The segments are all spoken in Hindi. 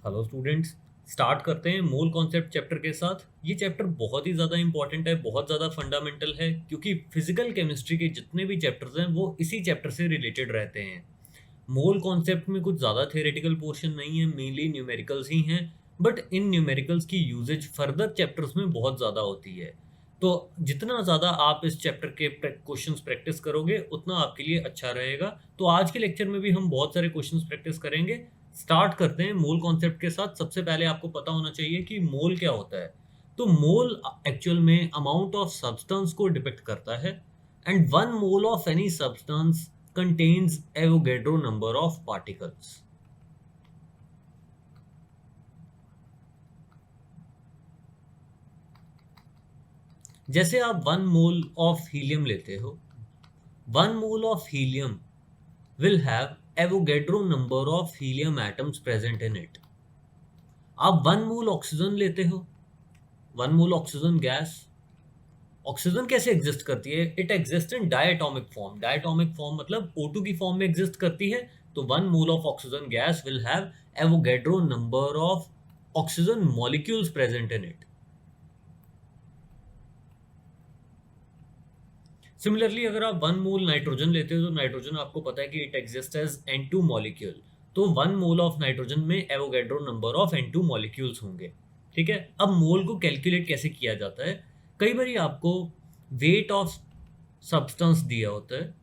Hello students. स्टार्ट करते हैं मोल कॉन्सेप्ट चैप्टर के साथ। ये चैप्टर बहुत ही ज़्यादा इंपॉर्टेंट है, बहुत ज़्यादा फंडामेंटल है, क्योंकि फिजिकल केमिस्ट्री के जितने भी चैप्टर्स हैं वो इसी चैप्टर से रिलेटेड रहते हैं। मोल कॉन्सेप्ट में कुछ ज़्यादा थियोरेटिकल पोर्शन नहीं है, मेनली न्यूमेरिकल्स ही हैं। बट इन न्यूमेरिकल्स की यूजेज फर्दर चैप्टर्स में बहुत ज़्यादा होती है। तो जितना ज़्यादा आप इस चैप्टर के क्वेश्चंस प्रैक्टिस करोगे उतना आपके लिए अच्छा रहेगा। तो आज के लेक्चर में भी हम बहुत सारे क्वेश्चंस प्रैक्टिस करेंगे। स्टार्ट करते हैं मोल कॉन्सेप्ट के साथ। सबसे पहले आपको पता होना चाहिए कि मोल क्या होता है। तो मोल एक्चुअल में अमाउंट ऑफ सब्सटेंस को डिपिक्ट करता है, and one mole of any substance contains Avogadro number of particles. जैसे आप 1 मोल ऑफ हीलियम लेते हो, 1 mole of helium will have Avogadro number of helium atoms present in it. आप 1 मोल ऑक्सीजन लेते हो, 1 मोल ऑक्सीजन गैस। ऑक्सीजन कैसे एग्जिस्ट करती है? It exist in diatomic form. Diatomic form मतलब O2 की फॉर्म में एग्जिस्ट करती है। तो 1 mole of oxygen gas will have Avogadro number of oxygen molecules present in it. Similarly अगर आप 1 मोल नाइट्रोजन लेते हो तो नाइट्रोजन आपको पता है कि it exist as N2 molecule. तो 1 मोल ऑफ नाइट्रोजन में Avogadro number of N2 molecules होंगे। ठीक है, अब मोल को कैलकुलेट कैसे किया जाता है? कई बार आपको वेट ऑफ सब्सटेंस दिया होता है,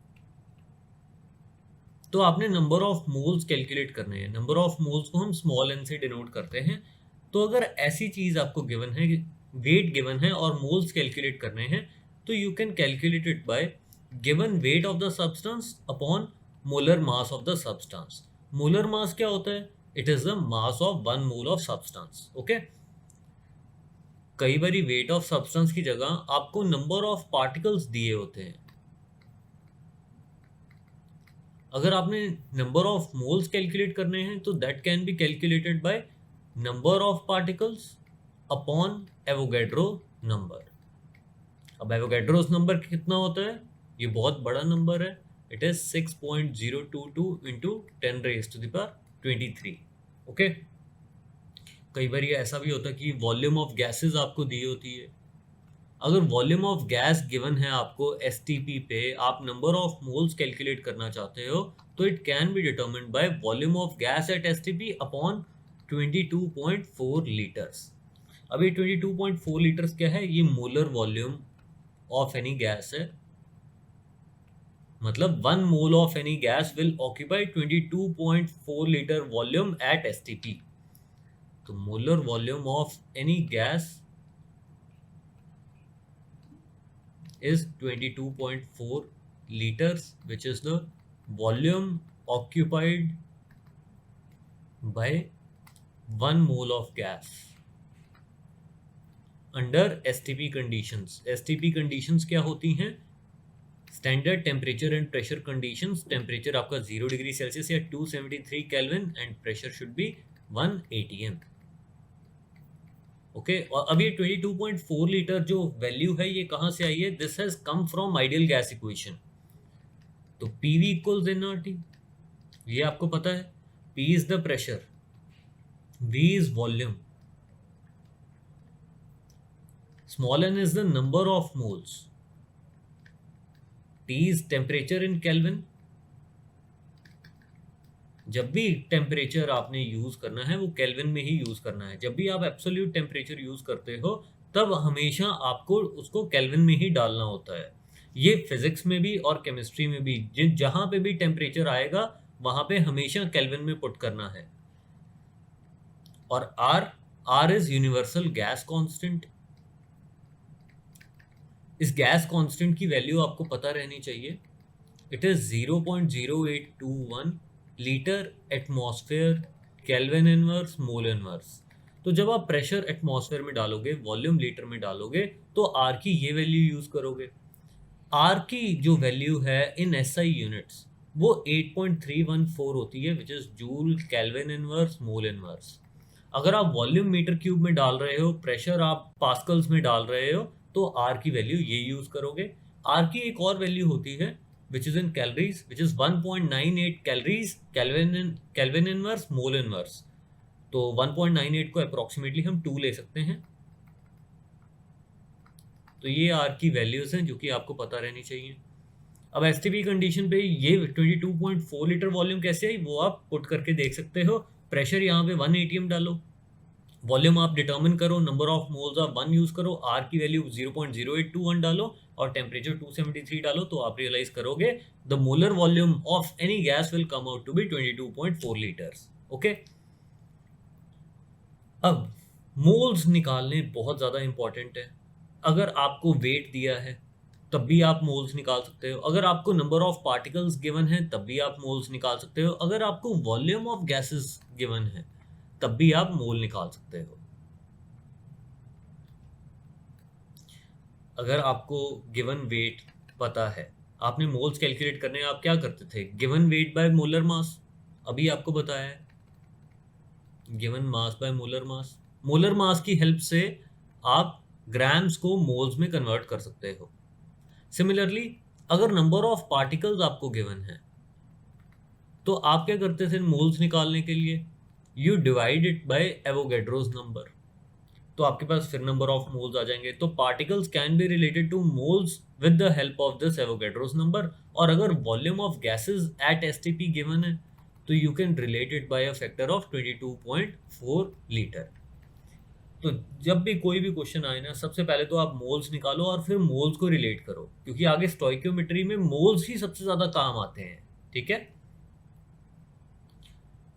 तो आपने नंबर ऑफ मोल्स कैलकुलेट करने हैं। नंबर ऑफ मोल्स को हम स्मॉल n से डिनोट करते हैं। तो अगर ऐसी चीज़ आपको गिवन है, वेट गिवन है और मोल्स कैलकुलेट करने हैं, तो you can calculate it by given weight of the substance upon molar mass of the substance. Molar mass क्या होता है? It is the mass of 1 mole of substance. Okay, कई बार वेट ऑफ सब्सटेंस की जगह आपको नंबर ऑफ पार्टिकल्स दिए होते हैं। अगर आपने नंबर ऑफ मोल्स कैलकुलेट करने हैं तो that can be calculated by number of particles upon Avogadro number. अब एवोगैड्रोस नंबर कितना होता है? ये बहुत बड़ा नंबर है। It is 6.022 into 10⁻23। ओके, कई बार ये ऐसा भी होता है कि वॉल्यूम ऑफ गैसेस आपको दी होती है। अगर वॉल्यूम ऑफ गैस गिवन है आपको STP पे, आप नंबर ऑफ मोल्स कैलकुलेट करना चाहते हो, तो it can be determined by volume of gas at STP upon 22.4 litres. अब ये 22.4 लीटर्स क्या है? ये molar volume of any gas है। मतलब 1 mole of any gas will occupy 22.4 litre volume at STP। तो molar volume of any gas is 22.4 liters, which is the volume occupied by 1 mole of gas under STP conditions. STP conditions क्या होती हैं? Standard temperature and pressure conditions. Temperature आपका 0 डिग्री सेल्सियस या 273 kelvin and pressure should be 1 atm। Okay, और अब ये 22.4 लीटर जो वैल्यू है ये कहाँ से आई है? This has come from ideal gas equation. तो PV इक्वल्स nRT, ये आपको पता है। P is the pressure, V is volume, small n is the number of moles, T is temperature in kelvin. जब भी टेम्परेचर आपने यूज करना है वो केल्विन में ही यूज करना है। जब भी आप एब्सोल्यूट टेम्परेचर यूज करते हो तब हमेशा आपको उसको केल्विन में ही डालना होता है। ये फिजिक्स में भी और केमिस्ट्री में भी, जहां पे भी टेम्परेचर आएगा वहां पे हमेशा केल्विन में पुट करना है। और R is universal gas constant. इस गैस कांस्टेंट की वैल्यू आपको पता रहनी चाहिए। It is 0.0821 litre atmosphere kelvin inverse mole inverse. तो जब आप प्रेशर एटमॉस्फेयर में डालोगे, वॉल्यूम लीटर में डालोगे, तो आर की ये वैल्यू यूज करोगे। आर की जो वैल्यू है इन SI यूनिट्स वो 8.314 होती है, which is joule kelvin inverse mole inverse. अगर आप वॉल्यूम मीटर क्यूब में डाल रहे हो, प्रेशर आप पास्कल्स में डाल रहे हो, तो आर की वैल्यू ये यूज करोगे। आर की एक और वैल्यू होती है which is in calories, which is 1.98 calories Kelvin inverse mole inverse। तो 1.98 को अप्रोक्सीमेटली हम 2 ले सकते हैं। तो ये आर की वैल्यूज़ हैं जो कि आपको पता रहनी चाहिए। अब एसटीपी कंडीशन पे ये 22.4 लीटर वॉल्यूम कैसे आई वो आप पुट करके देख सकते हो। प्रेशर यहाँ पे 1 atm डालो, वॉल्यूम आप डिटर्मिन करो, नंबर ऑफ मोल्स आप 1 यूज़ करो, आर की वैल्यू 0.0821 डालो और टेम्परेचर 273 डालो, तो आप रियलाइज करोगे the molar volume of any gas will come out to be 22.4 litres. Okay, अब मोल्स निकालने बहुत ज़्यादा इंपॉर्टेंट है। अगर आपको वेट दिया है तब भी आप मोल्स निकाल सकते हो, अगर आपको नंबर ऑफ पार्टिकल्स गिवन है तब भी आप मोल्स निकाल सकते हो, अगर आपको वॉल्यूम ऑफ गैसेस गिवन है तब भी आप मोल निकाल सकते हो। अगर आपको गिवन वेट पता है, आपने मोल्स कैलकुलेट करने आप क्या करते थे, गिवन वेट बाय मोलर मास, अभी आपको बताया है given mass by molar mass. Molar मास की हेल्प से आप ग्राम्स को मोल्स में कन्वर्ट कर सकते हो। सिमिलरली अगर नंबर ऑफ पार्टिकल्स आपको गिवन है तो आप क्या करते थे मोल्स निकालने के लिए, you divide it by Avogadro's number, तो आपके पास फिर नंबर ऑफ मोल्स आ जाएंगे। तो particles can be related two moles with the help of this Avogadro's number. और अगर volume of gases at STP given है तो you can relate it by a factor of 22.4 litre. तो जब भी कोई भी क्वेश्चन आए ना, सबसे पहले तो आप मोल्स निकालो और फिर मोल्स को रिलेट करो, क्योंकि आगे स्टोइकियोमेट्री में मोल्स ही सबसे ज्यादा काम आते हैं। ठीक है,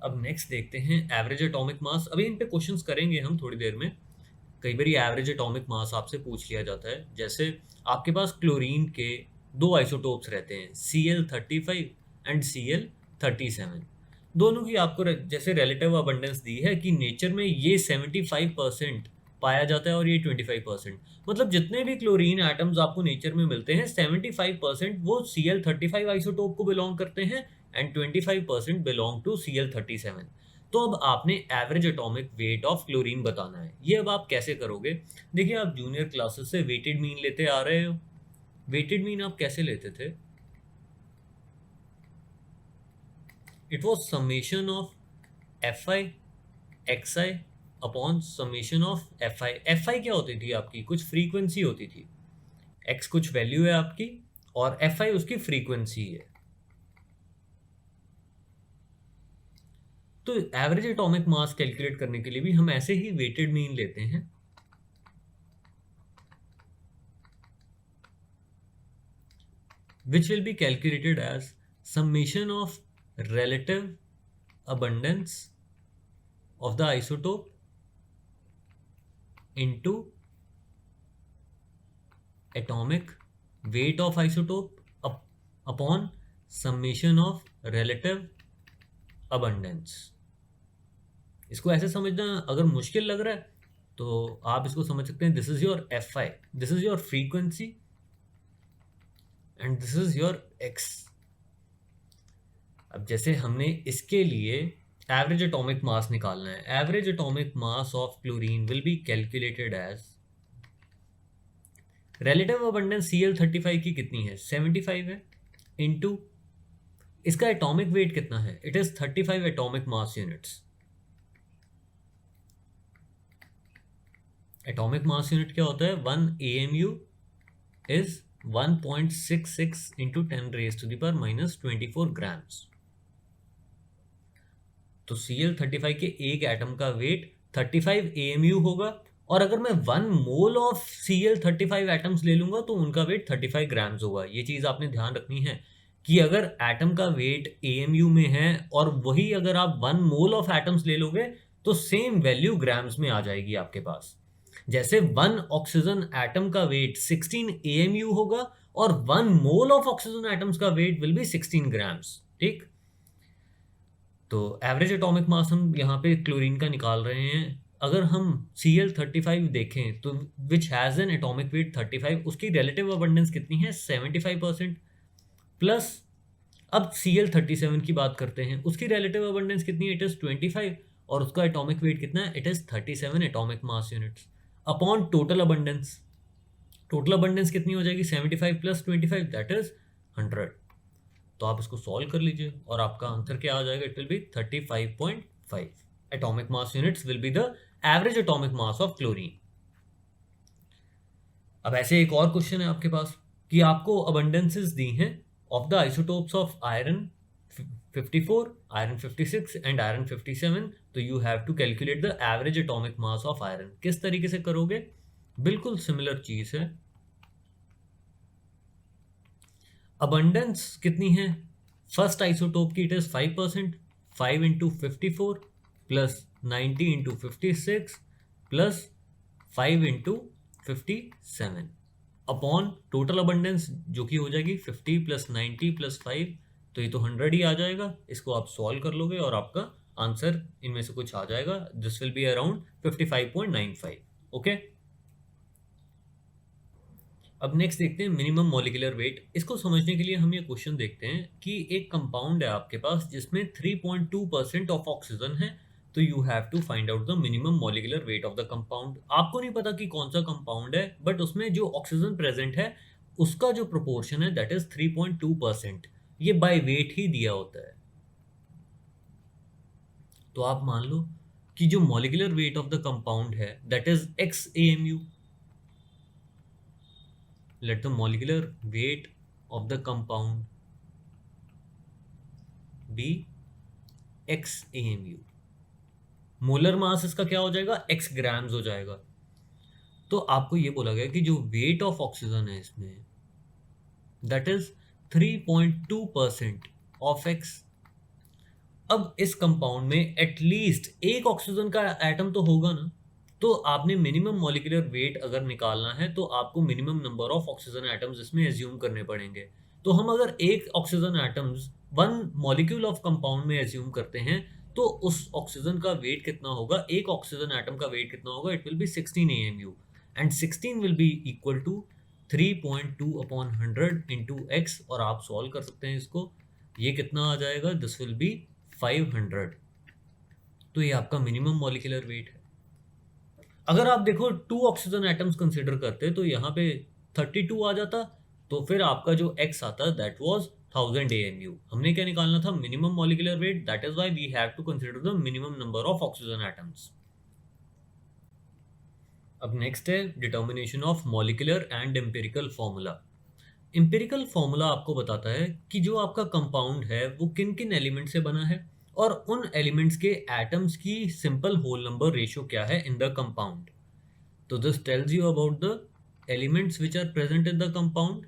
अब नेक्स्ट देखते हैं एवरेज एटॉमिक मास। अभी इन पे क्वेश्चंस करेंगे हम थोड़ी देर में। कई बार एवरेज एटॉमिक मास आपसे पूछ लिया जाता है, जैसे आपके पास क्लोरीन के दो आइसोटोप्स रहते हैं, Cl35 एंड Cl37। दोनों की आपको जैसे रिलेटिव अबंडेंस दी है कि नेचर में ये 75% पाया जाता है और ये 25%। मतलब जितने भी क्लोरीन एटम्स आपको नेचर में मिलते हैं 75% वो Cl35 आइसोटोप को बिलोंग करते हैं एंड 25% बिलोंग टू Cl37। तो अब आपने average atomic weight of chlorine बताना है। ये अब आप कैसे करोगे, देखिए आप जूनियर क्लासेस से वेटेड मीन लेते आ रहे हो। वेटेड मीन आप कैसे लेते थे, it was summation of F I x I upon summation of F I. F I क्या होती थी आपकी, कुछ फ्रीक्वेंसी होती थी, एक्स कुछ वैल्यू है आपकी और एफ आई उसकी फ्रीक्वेंसी है। तो एवरेज एटॉमिक मास कैलकुलेट करने के लिए भी हम ऐसे ही वेटेड मीन लेते हैं। which will be calculated as summation of relative abundance of the isotope into atomic weight of isotope upon summation of relative abundance। इसको ऐसे समझना, अगर मुश्किल लग रहा है तो आप इसको समझ सकते हैं, this is your F I, this is your frequency and this is your x. अब जैसे हमने इसके लिए एवरेज एटॉमिक मास निकालना है, average atomic mass of chlorine will be calculated as relative abundance Cl35 की कितनी है, 75 है, इनटू इसका एटॉमिक वेट कितना है, it is 35 atomic mass units. Atomic mass unit क्या होता है, 1 AMU इज 1.66 इंटू 10⁻⁻24 ग्राम्स। तो Cl35 के एक एटम का वेट 35 AMU होगा, और अगर मैं 1 मोल ऑफ Cl35 एटम्स ले लूंगा तो उनका वेट 35 ग्राम्स होगा। ये चीज आपने ध्यान रखनी है कि अगर एटम का वेट AMU में है और वही अगर आप 1 मोल ऑफ एटम्स ले लोगे तो सेम वैल्यू ग्राम्स में आ जाएगी आपके पास। जैसे 1 ऑक्सीजन एटम का वेट 16 AMU होगा और 1 मोल ऑफ ऑक्सीजन एटम्स का वेट विल बी 16 ग्राम्स। ठीक, तो एवरेज एटॉमिक मास हम यहाँ पे क्लोरीन का निकाल रहे हैं। अगर हम Cl35 देखें तो which has an atomic weight 35, उसकी रिलेटिव अबंडेंस कितनी है, 75%। प्लस अब Cl37 की बात करते हैं, उसकी रिलेटिव अबंडेंस कितनी है, इट इज़ 25, और उसका एटॉमिक वेट कितना है, it is 37 atomic mass units upon total abundance. Total abundance कितनी हो जाएगी, 75 प्लस 25 दैट इज 100। तो आप इसको सॉल्व कर लीजिए और आपका आंसर क्या आ जाएगा, it will B 35.5। atomic mass units will be the average atomic mass of chlorine. अब ऐसे एक और क्वेश्चन है आपके पास कि आपको अबंडेंसेस दी हैं of the isotopes of iron 54, iron 56 and iron 57. तो you have to calculate the average atomic mass of iron. किस तरीके से करोगे? बिल्कुल सिमिलर चीज है. अबंडेंस कितनी है? फर्स्ट आइसोटोप की it is 5%. 5 into 54 plus 90 into 56 plus 5 into 57 upon total abundance जो कि हो जाएगी 50 प्लस 90 प्लस 5. तो ये तो 100 ही आ जाएगा. इसको आप सॉल्व कर लोगे और आपका आंसर इनमें से कुछ आ जाएगा. This will be around 55.95. Okay. अब नेक्स्ट देखते हैं मिनिमम मॉलिक्यूलर वेट. इसको समझने के लिए हम ये क्वेश्चन देखते हैं कि एक कंपाउंड है आपके पास जिसमें 3.2% ऑफ ऑक्सीजन है. तो you have to find out the minimum molecular weight of the compound. आपको नहीं पता कि कौन सा कंपाउंड है, बट उसमें जो ऑक्सीजन प्रेजेंट है उसका जो प्रोपोर्शन है दैट इज 3.2%. ये बाय वेट ही दिया होता है. तो आप मान लो कि जो molecular weight of the compound है that is XAMU. Let the molecular weight of the compound be XAMU. Molar mass इसका क्या हो जाएगा? X ग्राम्स हो जाएगा. तो आपको ये बोला गया कि जो वेट ऑफ ऑक्सीजन है इसमें दैट इज 3.2% ऑफ X. अब इस कंपाउंड में एटलीस्ट एक ऑक्सीजन का एटम तो होगा ना. तो आपने मिनिमम मॉलिक्यूलर वेट अगर निकालना है तो आपको minimum number of oxygen atoms इसमें एज्यूम करने पड़ेंगे. तो हम अगर एक oxygen atoms one molecule of compound में एज्यूम करते हैं तो उस ऑक्सीजन का वेट कितना होगा? एक ऑक्सीजन एटम का वेट कितना होगा? It will be 16 AMU and 16 will be equal to 3.2 upon 100 into x. और आप सॉल्व कर सकते हैं इसको. ये कितना आ जाएगा? This will be 500. तो ये आपका मिनिमम मॉलिक्यूलर वेट है. अगर आप देखो 2 ऑक्सीजन एटम्स कंसीडर करते तो यहाँ पे 32 आ जाता. तो फिर आपका जो X आता दैट वाज 1000 AMU. हमने क्या निकालना था? Minimum molecular weight. That is why we have to consider the minimum number of oxygen atoms. अब नेक्स्ट है determination of molecular and empirical formula. Empirical formula आपको बताता है कि जो आपका कंपाउंड है वो किन किन एलिमेंट से बना है और उन एलिमेंट्स के एटम्स की सिंपल होल नंबर रेशियो क्या है इन द कंपाउंड. तो this tells you about the elements which are present in the compound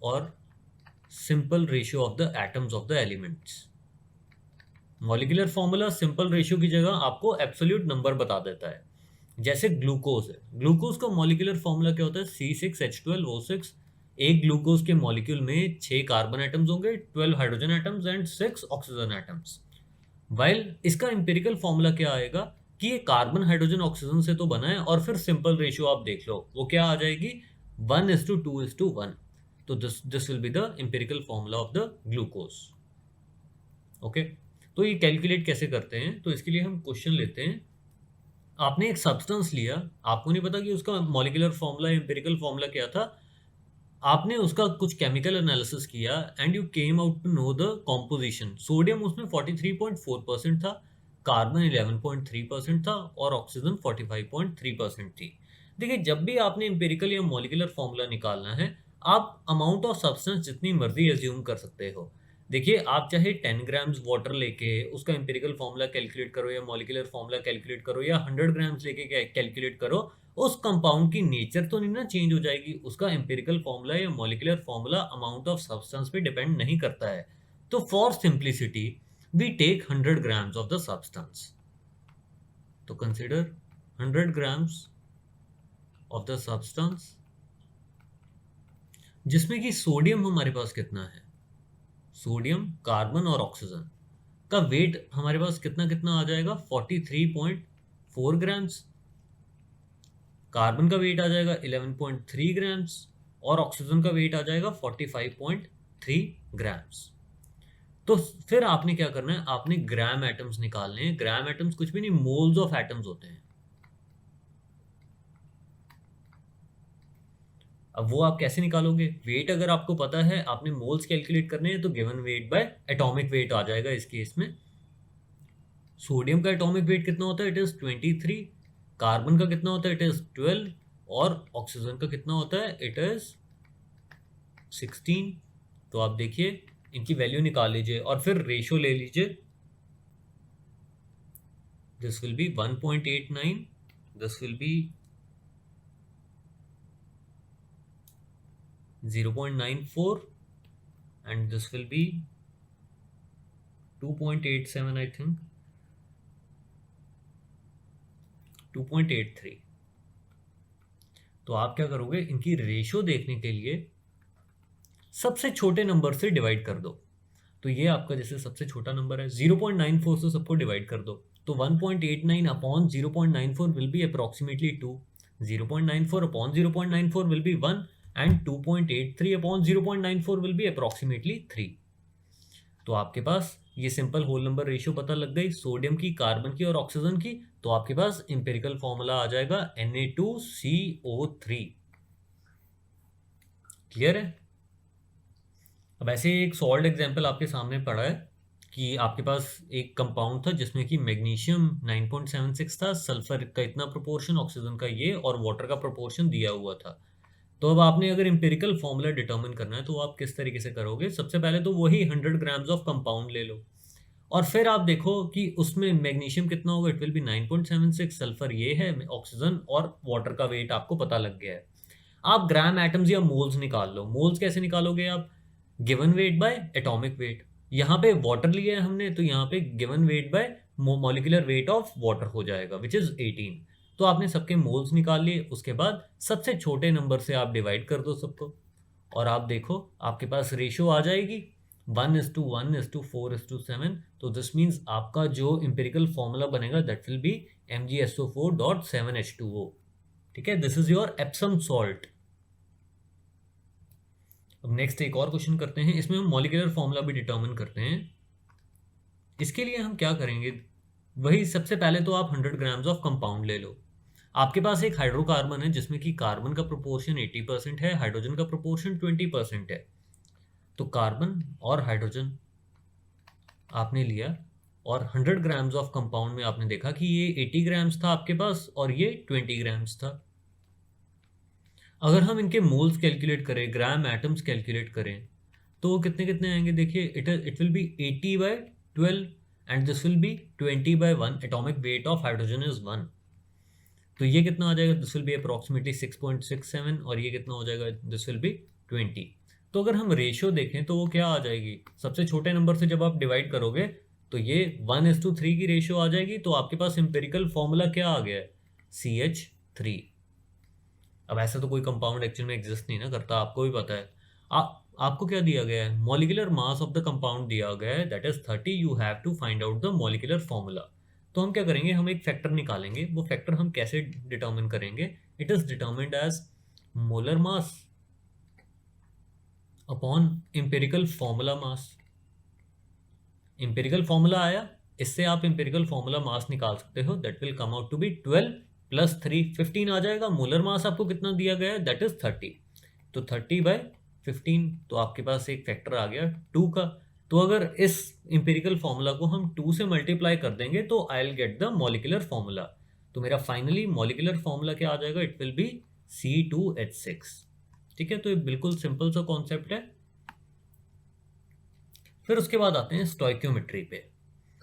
और simple ratio of the atoms of the elements. Molecular formula simple ratio की जगह आपको एब्सोल्यूट नंबर बता देता है. जैसे ग्लूकोज है. ग्लूकोज का मॉलिक्यूलर फॉर्मूला क्या होता है? C6H12O6. एक ग्लूकोज के मॉलिक्यूल में 6 कार्बन एटम्स होंगे, 12 hydrogen atoms and 6 oxygen atoms. While इसका एम्पिरिकल फॉर्मूला क्या आएगा कि ये कार्बन हाइड्रोजन ऑक्सीजन से तो बना है. और फिर सिंपल रेशियो आप देख लो वो क्या आ जाएगी? 1:2:1. तो this will be the empirical formula of the glucose. Okay. तो ये कैलकुलेट कैसे करते हैं? तो इसके लिए हम क्वेश्चन लेते हैं. आपने एक सब्सटेंस लिया, आपको नहीं पता कि उसका मॉलिक्यूलर फॉर्मूला एम्पिरिकल फॉर्मूला क्या था. आपने उसका कुछ केमिकल एनालिसिस किया and you came out to know the composition. Sodium उसमें 43.4% था, कार्बन 11.3% था और ऑक्सीजन 45.3% थी. देखिए जब भी आपने एम्पिरिकल या मॉलिक्यूलर फॉर्मूला निकालना है आप अमाउंट ऑफ सब्सटेंस जितनी मर्जी एज्यूम कर सकते हो. देखिए आप चाहे 10 ग्राम्स वाटर लेके उसका एम्पिरिकल फॉर्मूला कैलकुलेट करो या मॉलिक्यूलर फॉर्मूला कैलकुलेट करो या 100 ग्राम्स लेके कैलकुलेट करो, उस कंपाउंड की नेचर तो नहीं ना चेंज हो जाएगी. उसका एम्पिरिकल फॉर्मूला या molecular formula amount of substance पे डिपेंड नहीं करता है. तो for simplicity we take 100 grams of the substance. तो consider 100 grams of the substance जिसमें कि सोडियम हमारे पास कितना है? सोडियम, कार्बन और ऑक्सीजन का वेट हमारे पास कितना कितना आ जाएगा? 43.4 ग्राम्स. कार्बन का वेट आ जाएगा 11.3 ग्राम्स और ऑक्सीजन का वेट आ जाएगा 45.3 ग्राम्स. तो फिर आपने क्या करना है? आपने ग्राम एटम्स निकालने हैं. ग्राम एटम्स कुछ भी नहीं, मोल्स ऑफ एटम्स होते हैं. अब वो आप कैसे निकालोगे? वेट अगर आपको पता है, आपने मोल्स कैलकुलेट करने हैं तो given weight by atomic weight आ जाएगा इस केस में. सोडियम का एटॉमिक वेट कितना होता है? It is 23। कार्बन का कितना होता है? It is 12। और ऑक्सीजन का कितना होता है? It is 16। तो आप देखिए इनकी वैल्यू निकाल लीजिए और फिर रेशो ले लीजिए। This will be 1.89, this will be 0.94, and this will be 2.87, I think 2.83। तो आप क्या करोगे, इनकी रेशो देखने के लिए सबसे छोटे नंबर से डिवाइड कर दो। तो ये आपका जैसे सबसे छोटा नंबर है 0.94 से सबको डिवाइड कर दो, तो 1.89 upon 0.94 will be approximately 2, 0.94 upon 0.94 will be 1, and 2.83 upon 0.94 will be approximately 3। तो आपके पास ये सिंपल होल नंबर रेशियो पता लग गई सोडियम की, कार्बन की और ऑक्सीजन की। तो आपके पास इंपेरिकल फॉर्मूला आ जाएगा Na2CO3। क्लियर है? अब ऐसे एक सॉल्ड एग्जांपल आपके सामने पड़ा है कि आपके पास एक कंपाउंड था जिसमें कि मैग्नीशियम 9.76 था, सल्फर का इतना प्रोपोर्शन, ऑक्सीजन का ये, और वाटर का प्रोपोर्शन दिया हुआ था। तो अब आपने अगर इंपेरिकल फॉर्मूला डिटरमिन करना है तो आप किस तरीके से करोगे? सबसे पहले तो वही 100 ग्राम्स ऑफ कंपाउंड ले लो और फिर आप देखो कि उसमें मैग्नीशियम कितना होगा। इट विल बी 9.76, सल्फर ये है, ऑक्सीजन और वाटर का वेट आपको पता लग गया है। आप ग्राम एटम्स या मोल्स निकाल लो। मोल्स कैसे निकालोगे आप? Given weight by atomic wait. यहाँ पे वाटर लिया है हमने तो यहाँ पे given weight bye molecular weight of water हो जाएगा विच इज 18। तो आपने सबके मोल्स निकाल लिए, उसके बाद सबसे छोटे नंबर से आप डिवाइड कर दो सबको और आप देखो आपके पास रेशियो आ जाएगी 1:1:4:7। तो दिस मीन्स आपका जो इंपेरिकल फॉर्मूला बनेगा दैट विल बी MgSO4.7H2O। ठीक है, this is your Epsom salt. अब नेक्स्ट एक और क्वेश्चन करते हैं, इसमें हम मॉलिक्यूलर फॉर्मूला भी डिटरमिन करते हैं। इसके लिए हम क्या करेंगे, वही सबसे पहले तो आप 100 ग्राम्स ऑफ कंपाउंड ले लो। आपके पास एक हाइड्रोकार्बन है जिसमें कि कार्बन का प्रोपोर्शन 80% है, हाइड्रोजन का प्रोपोर्शन 20% है। तो कार्बन और हाइड्रोजन आपने लिया और 100 ग्राम्स ऑफ कंपाउंड में आपने देखा कि ये 80 ग्राम्स था आपके पास और ये 20 ग्राम्स था। अगर हम इनके मोल्स कैलकुलेट करें, ग्राम एटम्स कैलकुलेट करें, तो कितने कितने आएंगे? देखिए it will B 80/12 and this will be 20/1। Atomic weight of hydrogen is 1। तो ये कितना आ जाएगा? दिस विल बी अप्रॉक्सीमेटली 6.67 और ये कितना हो जाएगा? This will be 20। तो अगर हम रेशियो देखें तो वो क्या आ जाएगी? सबसे छोटे नंबर से जब आप डिवाइड करोगे तो ये 1:3 की रेशियो आ जाएगी। तो आपके पास इंपेरिकल फॉर्मूला क्या आ गया है? CH3। अब ऐसा तो कोई कंपाउंड एक्चुअल में एग्जिस्ट नहीं ना करता, आपको भी पता है। आपको क्या दिया गया है? Molecular mass of the compound दिया गया है that is 30। You have to find out the molecular formula. तो हम क्या करेंगे, हम एक फैक्टर निकालेंगे। वो फैक्टर हम कैसे डिटरमिन करेंगे? It is determined as molar mass upon empirical formula mass. Empirical formula आया, इससे आप इंपेरिकल फॉर्मूला मास निकाल सकते हो। That will come out to be 12 + 3 15 आ जाएगा। मोलर मास आपको कितना दिया गया है? That is 30। तो 30/15। तो आपके पास एक फैक्टर आ गया 2 का। तो अगर इस इंपेरिकल फॉर्मूला को हम 2 से मल्टीप्लाई कर देंगे तो I will get the molecular formula. तो मेरा फाइनली मॉलिक्यूलर फॉर्मूला क्या आ जाएगा? It will B C2H6। ठीक है, तो ये बिल्कुल सिंपल सा कॉन्सेप्ट है। फिर उसके बाद आते हैं स्टोइक्योमेट्री पे।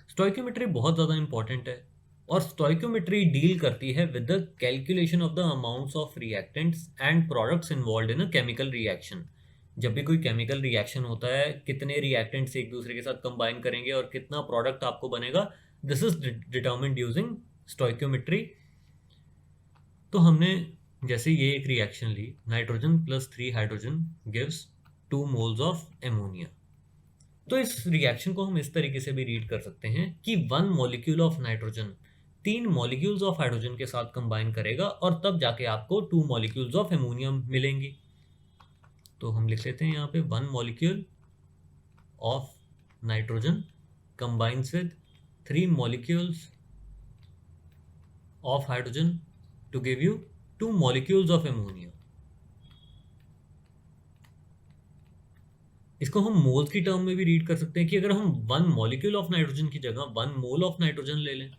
स्टोइक्योमेट्री बहुत ज़्यादा इंपॉर्टेंट है और स्टोइक्योमेट्री डील करती है with the calculation of the amounts of reactants and products involve in a chemical reaction. जब भी कोई केमिकल रिएक्शन होता है, कितने रिएक्टेंट्स एक दूसरे के साथ कंबाइन करेंगे और कितना प्रोडक्ट आपको बनेगा, this is determined using stoichiometry. तो हमने जैसे ये एक रिएक्शन ली, nitrogen + 3 hydrogen gives 2 moles of ammonia. तो इस रिएक्शन को हम इस तरीके से भी रीड कर सकते हैं कि 1 molecule of nitrogen 3 molecules of hydrogen के साथ कंबाइन करेगा और तब जाके आपको 2 मॉलिक्यूल्स ऑफ एमोनियम मिलेंगी। तो हम लिख लेते हैं यहाँ पे 1 molecule of nitrogen combines with 3 molecules of hydrogen to give you 2 molecules of ammonia. इसको हम मोल्स की टर्म में भी रीड कर सकते हैं कि अगर हम 1 मॉलिक्यूल ऑफ नाइट्रोजन की जगह 1 मोल ऑफ नाइट्रोजन ले लें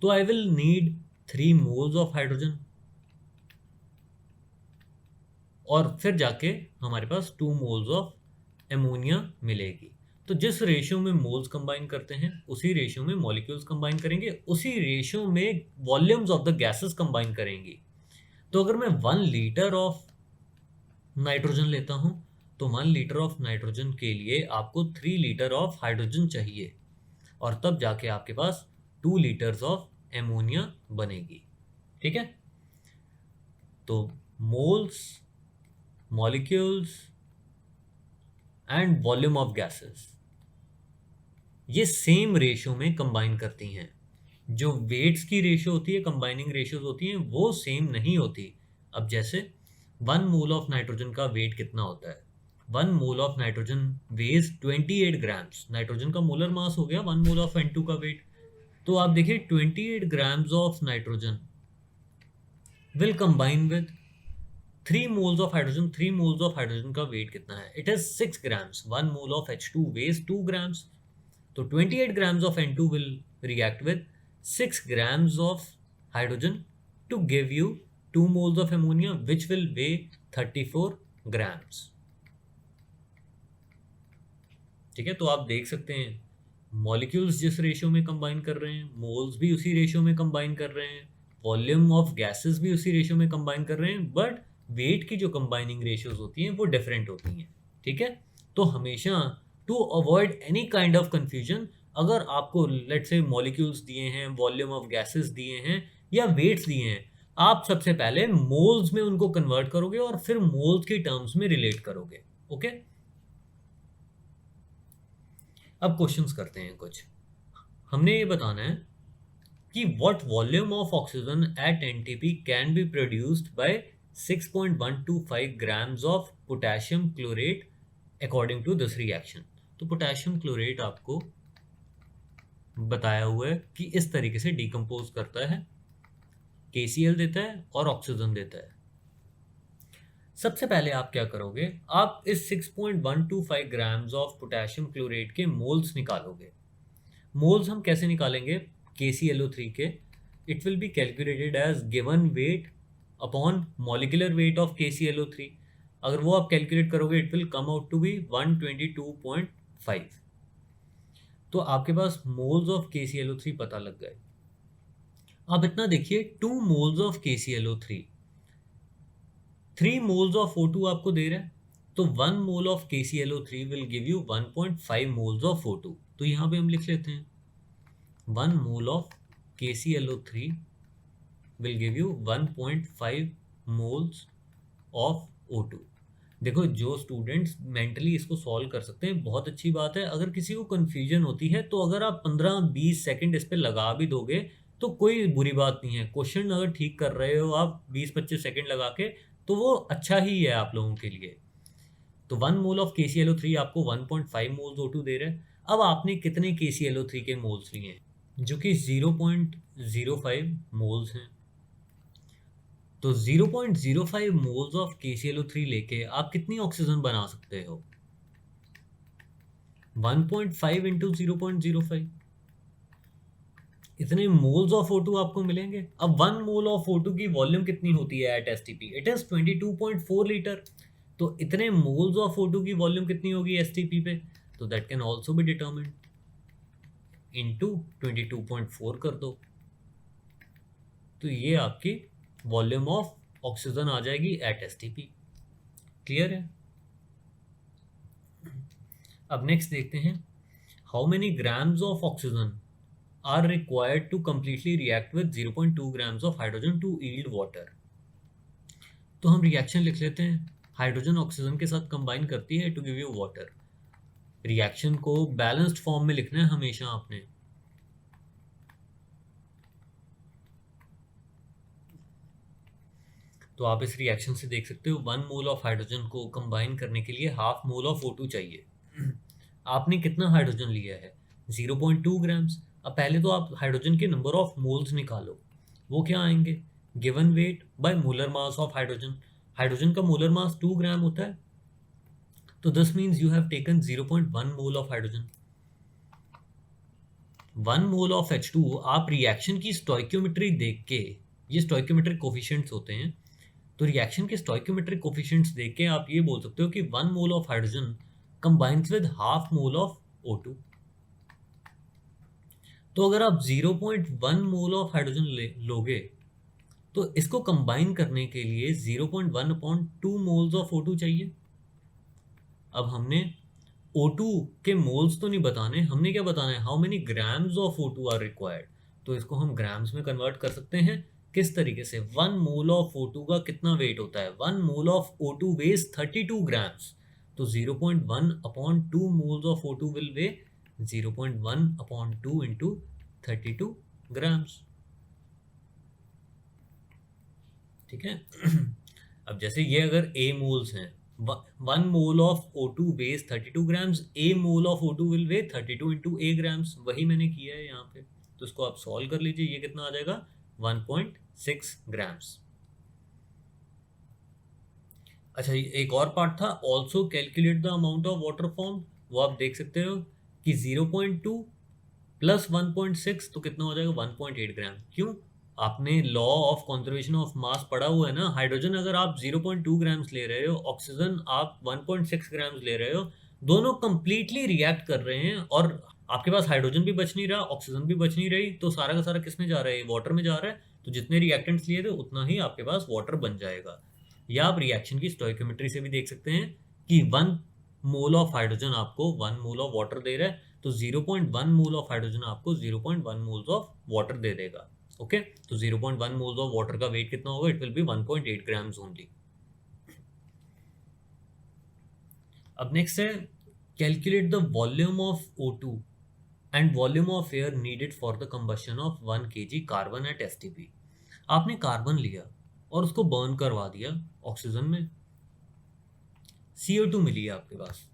तो I will need 3 moles of hydrogen, और फिर जाके हमारे पास 2 मोल्स ऑफ एमोनिया मिलेगी। तो जिस रेशियो में मोल्स कंबाइन करते हैं उसी रेशियो में मॉलिक्यूल्स कंबाइन करेंगे, उसी रेशियो में volumes of the gases combine करेंगी। तो अगर मैं 1 लीटर ऑफ नाइट्रोजन लेता हूं तो 1 लीटर ऑफ नाइट्रोजन के लिए आपको 3 लीटर ऑफ हाइड्रोजन चाहिए, और तब जाके आपके पास 2 लीटर्स ऑफ एमोनिया बनेगी। ठीक है, तो moles, molecules and volume of gases ये सेम रेशियो में कंबाइन करती हैं। जो वेट्स की रेशियो होती है, कंबाइनिंग रेशियोज होती हैं, वो सेम नहीं होती। अब जैसे 1 मोल ऑफ नाइट्रोजन का वेट कितना होता है? 1 mole of nitrogen weighs 28 grams. Nitrogen का मोलर मास हो गया 1 मोल ऑफ N2 का वेट। तो आप देखिए 28 grams of nitrogen will combine with 3 moles of hydrogen. 3 moles of hydrogen का वेट कितना है? It is 6 grams. 1 mole of H2 weighs 2 grams. तो 28 grams of N2 will react with 6 grams of hydrogen to give you 2 moles of ammonia, which will weigh 34 grams. ठीक है, तो आप देख सकते हैं मॉलिक्यूल्स जिस रेशियो में कंबाइन कर रहे हैं, मोल्स भी उसी रेशियो में कंबाइन कर रहे हैं, वॉल्यूम ऑफ गैसेस भी उसी रेशियो में कंबाइन कर रहे हैं, बट वेट की जो कंबाइनिंग रेशियोज होती हैं वो डिफरेंट होती हैं। ठीक है, तो हमेशा to avoid any kind of confusion, अगर आपको लेट्स से मॉलिक्यूल्स दिए हैं, वॉल्यूम ऑफ गैसेस दिए हैं या वेट्स दिए हैं, आप सबसे पहले मोल्स में उनको कन्वर्ट करोगे और फिर मोल्स की टर्म्स में रिलेट करोगे। ओके, अब क्वेश्चंस करते हैं कुछ। हमने ये बताना है कि what volume of oxygen at NTP can be produced by 6.125 grams of potassium chlorate according to this reaction. तो पोटेशियम क्लोरेट आपको बताया हुआ है कि इस तरीके से डिकम्पोज करता है, KCl देता है और ऑक्सीजन देता है। सबसे पहले आप क्या करोगे, आप इस 6.125 ग्राम्स ऑफ पोटेशियम क्लोरेट के मोल्स निकालोगे। मोल्स हम कैसे निकालेंगे KClO3 के? It will be calculated as given weight upon molecular weight of KClO3। अगर वो आप कैलकुलेट करोगे it will come out to be 122.5। तो आपके पास मोल्स ऑफ KClO3 पता लग गए। अब इतना देखिए 2 moles of KClO3 3 moles of O2 आपको दे रहा है, तो 1 mole of KClO3 will give you 1.5 moles of O2। तो यहाँ पे हम लिख लेते हैं 1 mole of KClO3 will give you 1.5 moles of O2। देखो, जो स्टूडेंट्स मेंटली इसको सॉल्व कर सकते हैं बहुत अच्छी बात है। अगर किसी को कन्फ्यूजन होती है तो अगर आप 15-20 सेकंड इस पे लगा भी दोगे तो कोई बुरी बात नहीं है। क्वेश्चन अगर ठीक कर रहे हो आप 20-25 सेकंड लगा के, तो वो अच्छा ही है आप लोगों के लिए। तो 1 मोल ऑफ KClO3 आपको 1.5 मोल्स O2 दे रहे हैं। अब आपने कितने KClO3 के मोल्स लिए हैं? जो कि 0.05 मोल्स हैं। तो 0.05 मोल्स ऑफ KClO3 लेके आप कितनी ऑक्सीजन बना सकते हो? 1.5 इंटू 0.05, इतने मोल्स ऑफ O2 आपको मिलेंगे। अब 1 मोल ऑफ O2 की वॉल्यूम कितनी होती है at STP? It is 22.4 litre. तो इतने मोल्स ऑफ O2 की वॉल्यूम कितनी होगी STP पे? तो that can also be determined into 22.4 कर दो, तो ये आपकी वॉल्यूम ऑफ ऑक्सीजन आ जाएगी एट STP। क्लियर है? अब नेक्स्ट देखते हैं, how many grams of oxygen are required to completely react with 0.2 grams of hydrogen to yield water. तो हम रिएक्शन लिख लेते हैं, हाइड्रोजन ऑक्सीजन के साथ कंबाइन करती है to give you water. Reaction को बैलेंस्ड फॉर्म में लिखना है हमेशा आपने। तो आप इस रिएक्शन से देख सकते हो 1 मोल ऑफ हाइड्रोजन को कंबाइन करने के लिए हाफ मोल ऑफ O2 चाहिए। आपने कितना हाइड्रोजन लिया है? 0.2 ग्राम्स। अब पहले तो आप हाइड्रोजन के नंबर ऑफ मोल्स निकालो। वो क्या आएंगे? Given weight bye molar mass of hydrogen. Hydrogen का मोलर मास 2 ग्राम होता है, तो this means you have taken 0.1 mole of hydrogen. 1 mole of H2 आप रिएक्शन की स्टोइक्योमेट्री देख के, ये स्टोइक्योमेट्रिक कोफिशिएंट्स होते हैं, तो रिएक्शन के स्टोइक्योमेट्रिक कोफिशिएंट्स देख के आप ये बोल सकते हो कि 1 mole of hydrogen combines with half mole of O2। तो अगर आप 0.1 मोल ऑफ हाइड्रोजन लोगे तो इसको कंबाइन करने के लिए 0.1/2 मोल्स ऑफ O2 चाहिए। अब हमने O2 के मोल्स तो नहीं बताने, हमने क्या बताना है, how many grams of O2 are required. तो इसको हम ग्राम्स में कन्वर्ट कर सकते हैं। किस तरीके से, 1 मोल ऑफ O2 का कितना वेट होता है, 1 mole of O2 weighs 32 grams. तो 0.1/2 moles of O2 will way 0.1/2 into 32 grams. ठीक है। अब जैसे ये अगर A मोल्स हैं, 1 mole of O2 weighs 32 grams, A mole of O2 will weigh 32 into A grams, वही मैंने किया है यहाँ पे। तो इसको आप सॉल्व कर लीजिए, ये कितना आ जाएगा, 1.6 ग्राम्स। अच्छा, एक और पार्ट था, also calculate the amount of water form. वो आप देख सकते हो कि 0.2 प्लस 1.6 तो कितना हो जाएगा, 1.8 ग्राम। क्यों, आपने law of conservation of mass पढ़ा हुआ है ना। हाइड्रोजन अगर आप 0.2 ग्राम्स ले रहे हो, ऑक्सीजन आप 1.6 ग्राम्स ले रहे हो, दोनों कंप्लीटली रिएक्ट कर रहे हैं और आपके पास हाइड्रोजन भी बच नहीं रहा, ऑक्सीजन भी बच नहीं रही, तो सारा का सारा किस में जा रहा है, वाटर में जा रहा है। तो जितने रिएक्टेंट्स लिए थे उतना ही आपके पास वाटर बन जाएगा। या आप रिएक्शन की स्टोइकोमेट्री से भी देख सकते हैं कि 1 मोल ऑफ हाइड्रोजन आपको 1 मोल ऑफ वाटर दे रहा है, तो 0.1 मोल ऑफ हाइड्रोजन आपको 0.1 मोल्स ऑफ वाटर दे देगा। ओके, तो 0.1 मोल्स ऑफ वाटर का वेट कितना होगा, it will be 1.8 grams only. अब नेक्स्ट है, calculate the volume of O2 and volume of air needed for the combustion of 1 kg carbon at STP। आपने कार्बन लिया और उसको बर्न करवा दिया ऑक्सीजन में, CO2 मिली है आपके पास।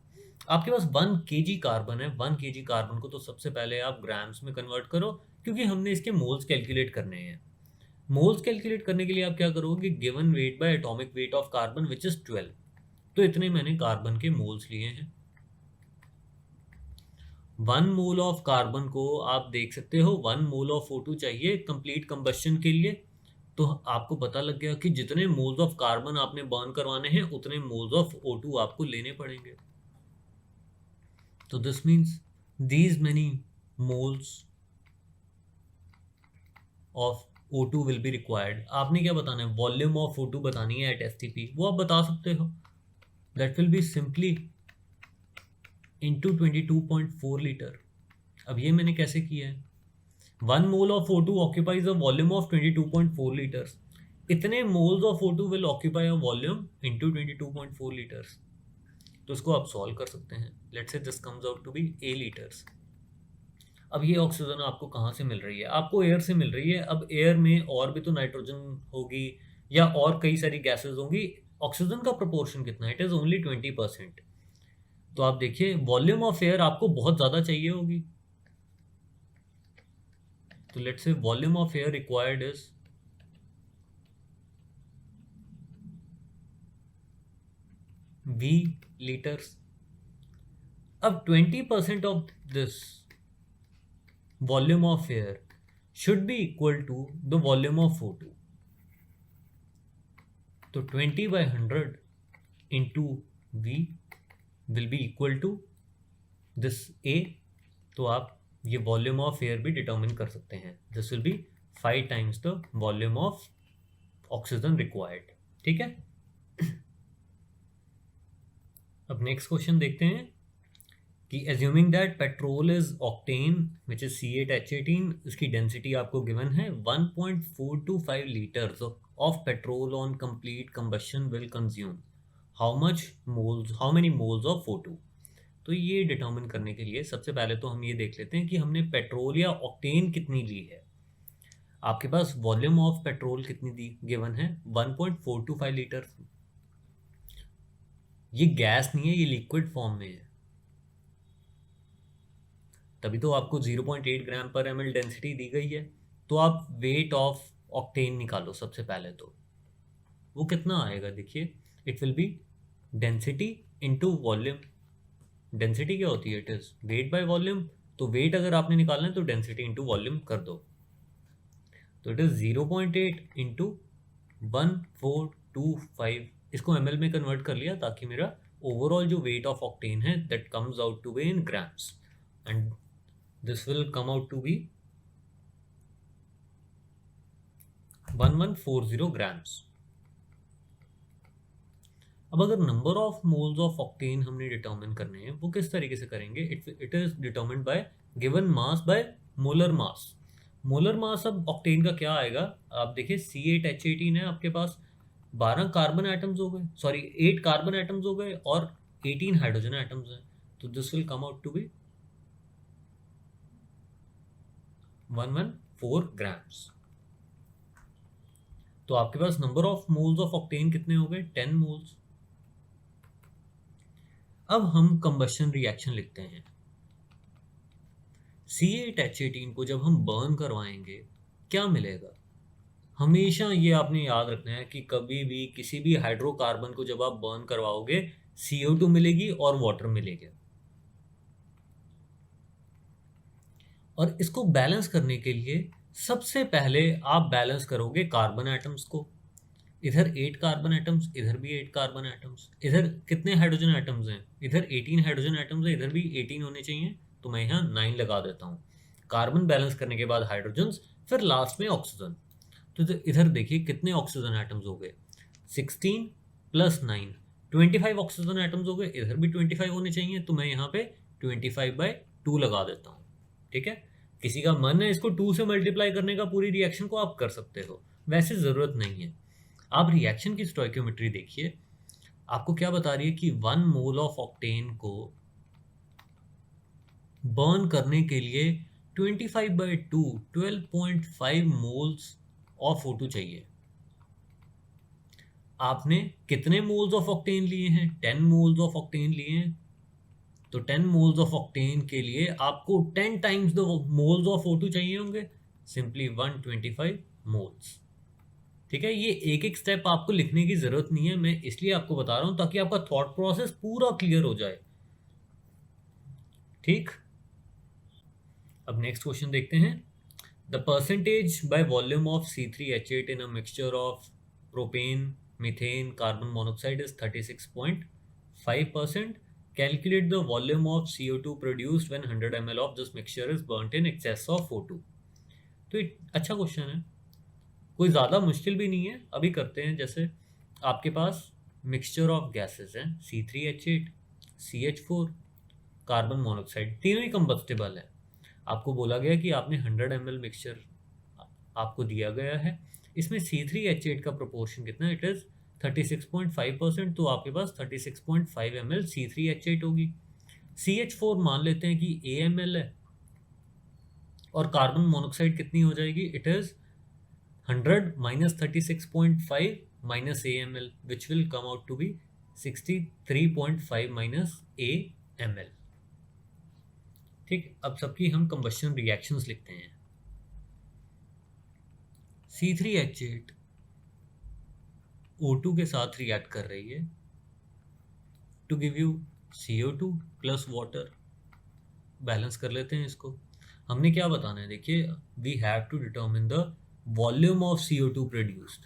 आपके पास 1 kg कार्बन है, 1 kg कार्बन को तो सबसे पहले आप ग्राम्स में कन्वर्ट करो, क्योंकि हमने इसके मोल्स कैलकुलेट करने हैं। मोल्स कैलकुलेट करने के लिए आप क्या करोगे, given weight by atomic weight of carbon which is 12। तो इतने मैंने कार्बन के मोल्स लिए हैं। 1 मोल ऑफ कार्बन को आप देख सकते हो 1 मोल ऑफ O2 चाहिए कंप्लीट कंबशन के लिए। तो आपको पता लग गया कि जितने मोल्स ऑफ कार्बन आपने बर्न करवाने हैं उतने मोल्स ऑफ O2 आपको लेने पड़ेंगे। तो this means these many moles of O2 will be required। आपने क्या बताना है, वॉल्यूम ऑफ O2 बतानी है एट STP, वो आप बता सकते हो। That will be simply into 22.4 litre. अब ये मैंने कैसे किया है, 1 mole of O2 occupies a volume of 22.4 liters। इतने moles of O2 will occupy a volume into 22.4 liters। तो इसको आप सॉल्व कर सकते हैं। Let's say this comes out to be A litres. अब ये ऑक्सीजन आपको कहाँ से मिल रही है, आपको एयर से मिल रही है। अब एयर में और भी तो नाइट्रोजन होगी या और कई सारी गैसेस होंगी, ऑक्सीजन का प्रोपोर्शन कितना है, इट इज ओनली 20%। तो आप देखिए वॉल्यूम ऑफ एयर आपको बहुत ज़्यादा चाहिए होगी। तो let's say volume of air required is V litres. अब 20% of this volume of air should be equal to the volume of O2। तो 20/100 into V will be equal to this A। तो आप ये वॉल्यूम ऑफ एयर भी डिटर्मिन कर सकते हैं। This will be 5 times the volume of oxygen required. ठीक है। अब नेक्स्ट क्वेश्चन देखते हैं कि assuming that petrol is octane which is C8H18, इसकी डेंसिटी आपको गिवन है 1.425 litres of petrol on complete combustion will consume how many moles of O2। तो ये डिटर्मिन करने के लिए सबसे पहले तो हम ये देख लेते हैं कि हमने पेट्रोल या ऑक्टेन कितनी ली है। आपके पास वॉल्यूम ऑफ पेट्रोल कितनी दी गिवन है, 1.425 लीटर। ये गैस नहीं है, ये लिक्विड फॉर्म में है, तभी तो आपको 0.8 ग्राम पर ml डेंसिटी दी गई है। तो आप वेट ऑफ ऑक्टेन निकालो सबसे पहले। तो वो कितना आएगा, देखिए it will B density into volume. Density क्या होती है? It is weight by volume. तो वेट अगर आपने निकालना है तो डेंसिटी इंटू वॉल्यूम कर दो। तो इट इज 0.8 इंटू 1425। इसको ml में कन्वर्ट कर लिया ताकि मेरा ओवरऑल जो वेट ऑफ ऑक्टेन है that comes out to be in grams, and this will come out to be 1140 grams. अब अगर number of moles of octane हमने डिटरमिन करने हैं, वो किस तरीके से करेंगे? It is determined by given mass by molar mass. Molar mass अब ऑक्टेन का क्या आएगा? आप देखिए C8H18 है आपके पास, 12 कार्बन एटम्स हो गए, सॉरी 8 कार्बन एटम्स हो गए और 18 हाइड्रोजन एटम्स हैं। तो this will come out to be 114 grams. तो आपके पास number of moles of octane कितने हो गए? 10 मोल्स। अब हम कंबशन रिएक्शन लिखते हैं। C8H18 को जब हम बर्न करवाएंगे क्या मिलेगा? हमेशा ये आपने याद रखना है कि कभी भी किसी भी हाइड्रोकार्बन को जब आप बर्न करवाओगे CO2 मिलेगी और वाटर मिलेगा। और इसको बैलेंस करने के लिए सबसे पहले आप बैलेंस करोगे कार्बन एटम्स को। इधर 8 कार्बन एटम्स, इधर भी 8 कार्बन एटम्स। इधर कितने हाइड्रोजन एटम्स हैं? इधर 18 हाइड्रोजन एटम्स हैं, इधर भी 18 होने चाहिए, तो मैं यहाँ 9 लगा देता हूँ। कार्बन बैलेंस करने के बाद हाइड्रोजन्स, फिर लास्ट में ऑक्सीजन। तो इधर देखिए कितने ऑक्सीजन एटम्स हो गए? 16 प्लस 9, 25 ऑक्सीजन एटम्स हो गए। इधर भी 25 होने चाहिए, तो मैं यहाँ पे 25/2 लगा देता हूँ। ठीक है, किसी का मन है इसको 2 से मल्टीप्लाई करने का, पूरी रिएक्शन को आप कर सकते हो, वैसे ज़रूरत नहीं है। आप रिएक्शन की स्टोइकियोमेट्री देखिए, आपको क्या बता रही है कि 1 मोल ऑफ ऑक्टेन को बर्न करने के लिए 25/2 12.5 मोल्स ऑफ O2 चाहिए। आपने कितने मोल्स ऑफ ऑक्टेन लिए हैं? 10 मोल्स ऑफ ऑक्टेन लिए हैं। तो 10 मोल्स ऑफ ऑक्टेन के लिए आपको 10 times the moles of O2 चाहिए होंगे, सिंपली 125 मोल्स। ठीक है, ये एक एक स्टेप आपको लिखने की जरूरत नहीं है, मैं इसलिए आपको बता रहा हूं ताकि आपका थॉट प्रोसेस पूरा क्लियर हो जाए। ठीक, अब नेक्स्ट क्वेश्चन देखते हैं। The percentage by volume of C3H8 in a mixture of propane, methane, carbon monoxide is 36.5%. Calculate the volume of CO2 produced when 100 ml of this mixture is burnt in excess of O2. तो अच्छा क्वेश्चन है, कोई ज़्यादा मुश्किल भी नहीं है। अभी करते हैं। जैसे आपके पास मिक्सचर ऑफ गैसेस हैं, C3H8, CH4, कार्बन मोनोक्साइड, तीनों ही कंबस्टिबल है। आपको बोला गया कि आपने 100 ml मिक्सचर आपको दिया गया है, इसमें C3H8 का प्रोपोर्शन कितना है? It is 36.5%। तो आपके पास 36.5 ml C3H8 होगी। CH4 मान लेते हैं कि AML है, और कार्बन मोनोक्साइड कितनी हो जाएगी? It is 100 minus 36.5 minus AML, which will come out to be 63.5 minus AML। ठीक, अब सबकी हम कंबशन रिएक्शंस लिखते हैं। C3H8 O2 के साथ रिएक्ट कर रही है to give you CO2 plus water. Balance कर लेते हैं इसको। हमने क्या बताना है? देखिए, we have to determine the volume of CO2 produced.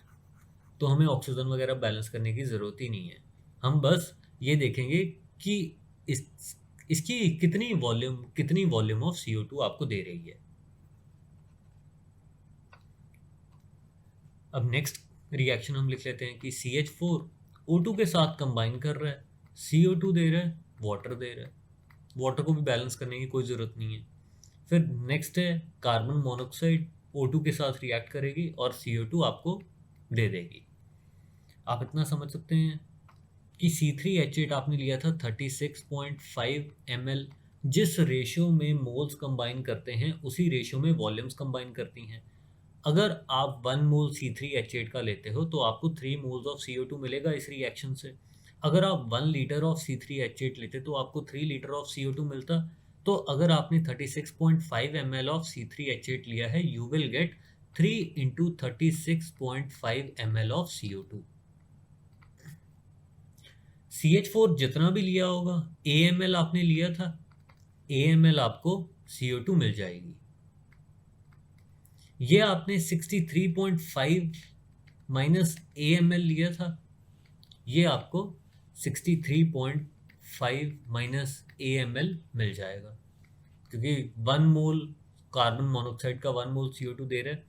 तो हमें ऑक्सीजन वगैरह बैलेंस करने की ज़रूरत ही नहीं है, हम बस ये देखेंगे कि इसकी कितनी वॉल्यूम ऑफ CO2 आपको दे रही है। अब नेक्स्ट रिएक्शन हम लिख लेते हैं कि CH4 O2 के साथ कंबाइन कर रहा है, CO2 दे रहा है, वाटर दे रहा है। वाटर को भी बैलेंस करने की कोई ज़रूरत नहीं है। फिर नेक्स्ट है कार्बन मोनोक्साइड, O2 के साथ रिएक्ट करेगी और CO2 आपको दे देगी। आप इतना समझ सकते हैं कि C3H8 आपने लिया था 36.5 ml। जिस रेशियो में मोल्स कंबाइन करते हैं उसी रेशियो में वॉल्यूम्स कंबाइन करती हैं। अगर आप 1 मोल C3H8 का लेते हो तो आपको 3 मोल्स ऑफ CO2 मिलेगा इस रिएक्शन से। अगर आप 1 लीटर ऑफ C3H8 लेते तो आपको 3 लीटर ऑफ CO2 मिलता। तो अगर आपने 36.5 ml ऑफ C3H8 लिया है, you will get 3 into 36.5 ml of CO2। CH4 जितना भी लिया होगा, AMl आपने लिया था, AMl आपको CO2 मिल जाएगी। ये आपने 63.5 माइनस AMl लिया था, ये आपको 63.5 माइनस AMl मिल जाएगा, क्योंकि 1 मोल कार्बन मोनोऑक्साइड का 1 मोल CO2 दे रहा है,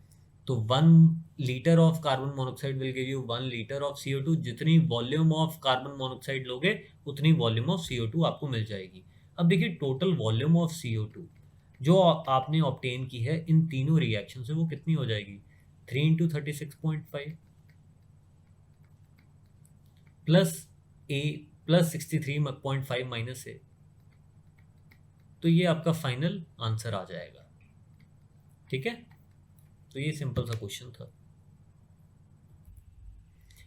तो 1 litre of carbon monoxide will give you 1 litre of CO2। जितनी वॉल्यूम ऑफ कार्बन मोनोऑक्साइड लोगे उतनी वॉल्यूम ऑफ CO2 आपको मिल जाएगी। अब देखिए टोटल वॉल्यूम ऑफ CO2 जो आपने ऑब्टेन की है इन तीनों रिएक्शन से, वो कितनी हो जाएगी, 3 into 36.5 plus A plus 63.5 minus A, तो ये आपका फाइनल आंसर आ जाएगा। ठीक है, तो ये सिंपल सा क्वेश्चन था।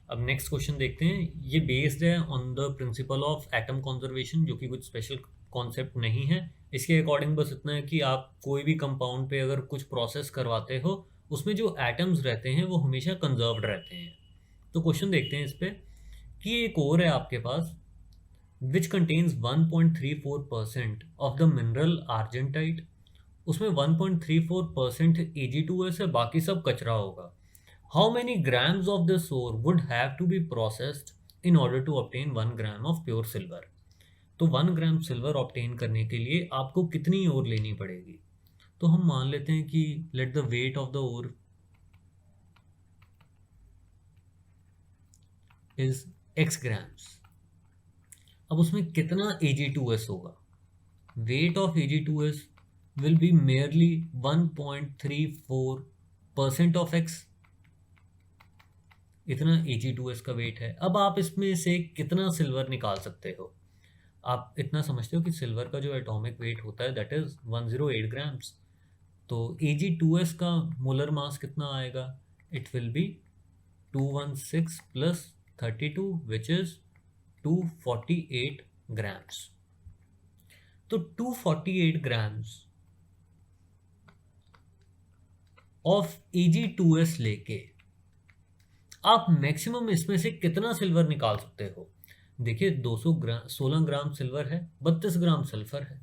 अब नेक्स्ट क्वेश्चन देखते हैं। ये बेस्ड है on the principle of atom conservation, जो कि कुछ स्पेशल कॉन्सेप्ट नहीं है। इसके अकॉर्डिंग बस इतना है कि आप कोई भी कंपाउंड पे अगर कुछ प्रोसेस करवाते हो, उसमें जो एटम्स रहते हैं वो हमेशा कंजर्व्ड रहते हैं। तो क्वेश्चन देखते हैं इस पे कि एक और है आपके पास, which contains 1.34% of the mineral argentite. उसमें 1.34% Ag2S है, बाकी सब कचरा होगा। How many grams of this ore would have to be processed in order to obtain 1 gram of pure silver? तो 1 ग्राम सिल्वर ऑब्टेन करने के लिए आपको कितनी ओर लेनी पड़ेगी? तो हम मान लेते हैं कि let the weight of the ore is x grams. अब उसमें कितना Ag2S होगा? Weight of Ag2S will be merely 1.34% of x। इतना Ag2S का वेट है। अब आप इसमें से कितना सिल्वर निकाल सकते हो? आप इतना समझते हो कि सिल्वर का जो एटॉमिक वेट होता है दैट इज 108 ग्राम्स। तो Ag2S का मोलर मास कितना आएगा? It will B 216 plus 32 which is 248 grams. तो 248 ग्राम्स ऑफ Ag2S लेके आप मैक्सिमम इसमें से कितना सिल्वर निकाल सकते हो? देखिए 200 ग्राम 16 ग्राम सिल्वर है, 32 ग्राम सल्फर है,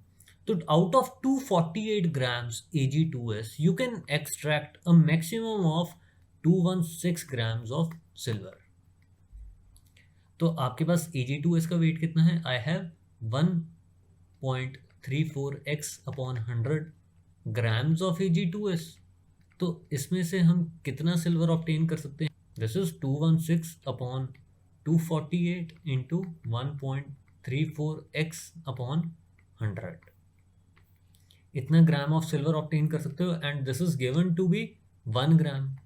तो out of 248 grams Ag2S you can extract a maximum of 216 grams of silver. तो आपके पास Ag2S का वेट कितना है? I have 1.34x upon 100 grams of Ag2S। तो इसमें से हम कितना सिल्वर ऑब्टेन कर सकते हैं? This is 216 upon 248 into 1.34x upon 100। इतना ग्राम ऑफ सिल्वर ऑब्टेन कर सकते हो and this is given to be 1 gram.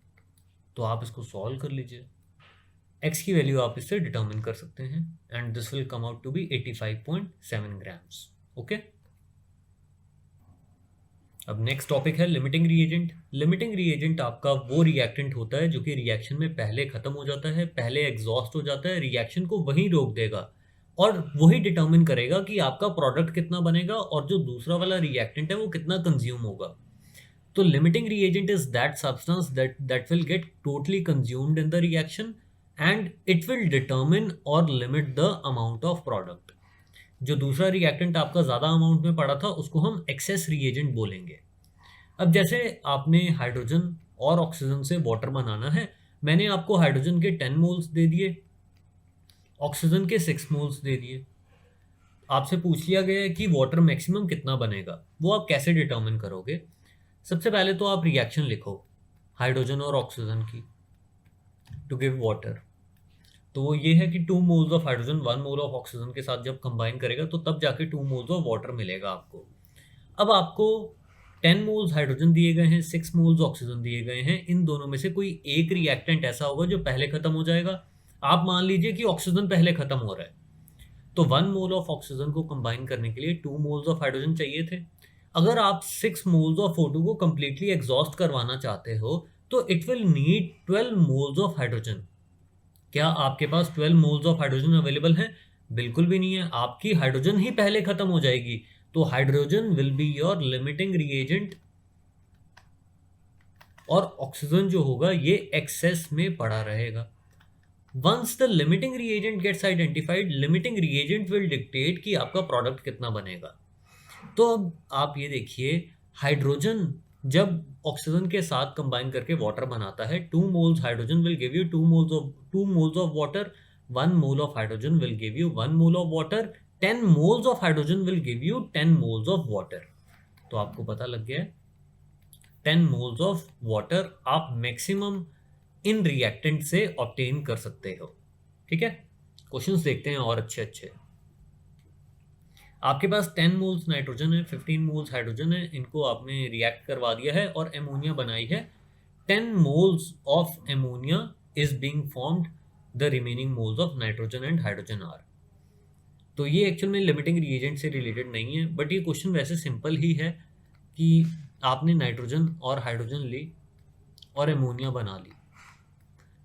तो आप इसको सॉल्व कर लीजिए, x की वैल्यू आप इससे डिटर्मिन कर सकते हैं and this will come out to be 85.7 grams. Okay, अब नेक्स्ट टॉपिक है लिमिटिंग रिएजेंट। लिमिटिंग रिएजेंट आपका वो रिएक्टेंट होता है जो कि रिएक्शन में पहले खत्म हो जाता है, पहले एग्जॉस्ट हो जाता है, रिएक्शन को वहीं रोक देगा और वही डिटर्मिन करेगा कि आपका प्रोडक्ट कितना बनेगा और जो दूसरा वाला रिएक्टेंट है वो कितना कंज्यूम होगा। तो limiting reagent is that substance that will get totally consumed in the reaction and it will determine और limit the amount of product. जो दूसरा रिएक्टेंट आपका ज़्यादा अमाउंट में पड़ा था उसको हम एक्सेस रिएजेंट बोलेंगे। अब जैसे आपने हाइड्रोजन और ऑक्सीजन से वाटर बनाना है, मैंने आपको हाइड्रोजन के 10 मोल्स दे दिए, ऑक्सीजन के 6 मोल्स दे दिए। आपसे पूछ लिया गया है कि वाटर मैक्सिमम कितना बनेगा, वो आप कैसे डिटर्मिन करोगे? सबसे पहले तो आप रिएक्शन लिखो हाइड्रोजन और ऑक्सीजन की टू गिव वाटर। तो वो ये है कि 2 moles of hydrogen 1 mole of oxygen के साथ जब कंबाइन करेगा तो तब जाके 2 मोल्स ऑफ वाटर मिलेगा आपको। अब आपको 10 मोल्स हाइड्रोजन दिए गए हैं, 6 मोल्स ऑक्सीजन दिए गए हैं। इन दोनों में से कोई एक रिएक्टेंट ऐसा होगा जो पहले खत्म हो जाएगा। आप मान लीजिए कि ऑक्सीजन पहले खत्म हो रहा है, तो 1 मोल ऑफ ऑक्सीजन को कंबाइन करने के लिए 2 मोल्स ऑफ हाइड्रोजन चाहिए थे। अगर आप 6 मोल्स ऑफ O2 को कंप्लीटली एग्जॉस्ट करवाना चाहते हो तो it will need 12 moles of hydrogen. क्या आपके पास 12 मोल्स ऑफ हाइड्रोजन अवेलेबल है? बिल्कुल भी नहीं है, आपकी हाइड्रोजन ही पहले खत्म हो जाएगी। तो hydrogen will be your limiting reagent और ऑक्सीजन जो होगा ये एक्सेस में पड़ा रहेगा। Once the limiting reagent gets identified, limiting reagent will dictate कि आपका प्रोडक्ट कितना बनेगा। तो अब आप ये देखिए, हाइड्रोजन जब ऑक्सीजन के साथ कंबाइन करके वाटर बनाता है, 2 moles hydrogen will give you 2 moles of water, 1 mole of hydrogen will give you 1 mole of water, 10 moles of hydrogen will give you 10 moles of water. तो आपको पता लग गया है 10 मोल्स ऑफ वाटर आप मैक्सिमम इन रिएक्टेंट से ऑब्टेन कर सकते हो। ठीक है, क्वेश्चंस देखते हैं और अच्छे अच्छे। आपके पास 10 मोल्स नाइट्रोजन है, 15 मोल्स हाइड्रोजन है, इनको आपने रिएक्ट करवा दिया है और एमोनिया बनाई है। 10 moles of ammonia is being formed, the remaining moles of nitrogen and hydrogen are. तो ये एक्चुअल में लिमिटिंग रिएजेंट से रिलेटेड नहीं है, बट ये क्वेश्चन वैसे सिंपल ही है कि आपने नाइट्रोजन और हाइड्रोजन ली और एमोनिया बना ली।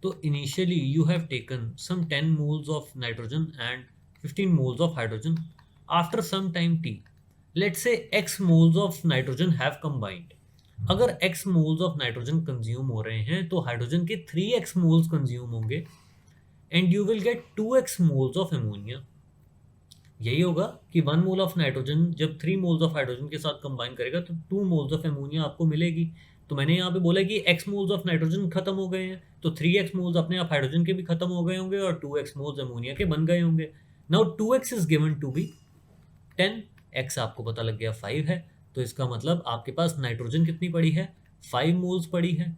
तो initially you have taken some 10 moles of nitrogen and 15 moles of hydrogen. After some time t, let's say x moles of nitrogen have combined. अगर x moles of nitrogen consume हो रहे हैं तो हाइड्रोजन के 3x moles consume होंगे and you will get 2x moles of ammonia. यही होगा कि 1 मोल ऑफ नाइट्रोजन जब 3 मोल्स ऑफ हाइड्रोजन के साथ कंबाइन करेगा तो 2 मोल्स ऑफ एमोनिया आपको मिलेगी। तो मैंने यहाँ पे बोला कि x मोल्स ऑफ नाइट्रोजन खत्म हो गए हैं, तो 3x मोल्स अपने आप हाइड्रोजन के भी खत्म हो गए होंगे और 2x मोल्स एमोनिया के बन गए होंगे। Now 2x is given to be 10, x आपको पता लग गया 5 है, तो इसका मतलब आपके पास नाइट्रोजन कितनी पड़ी है, 5 मोल्स पड़ी है,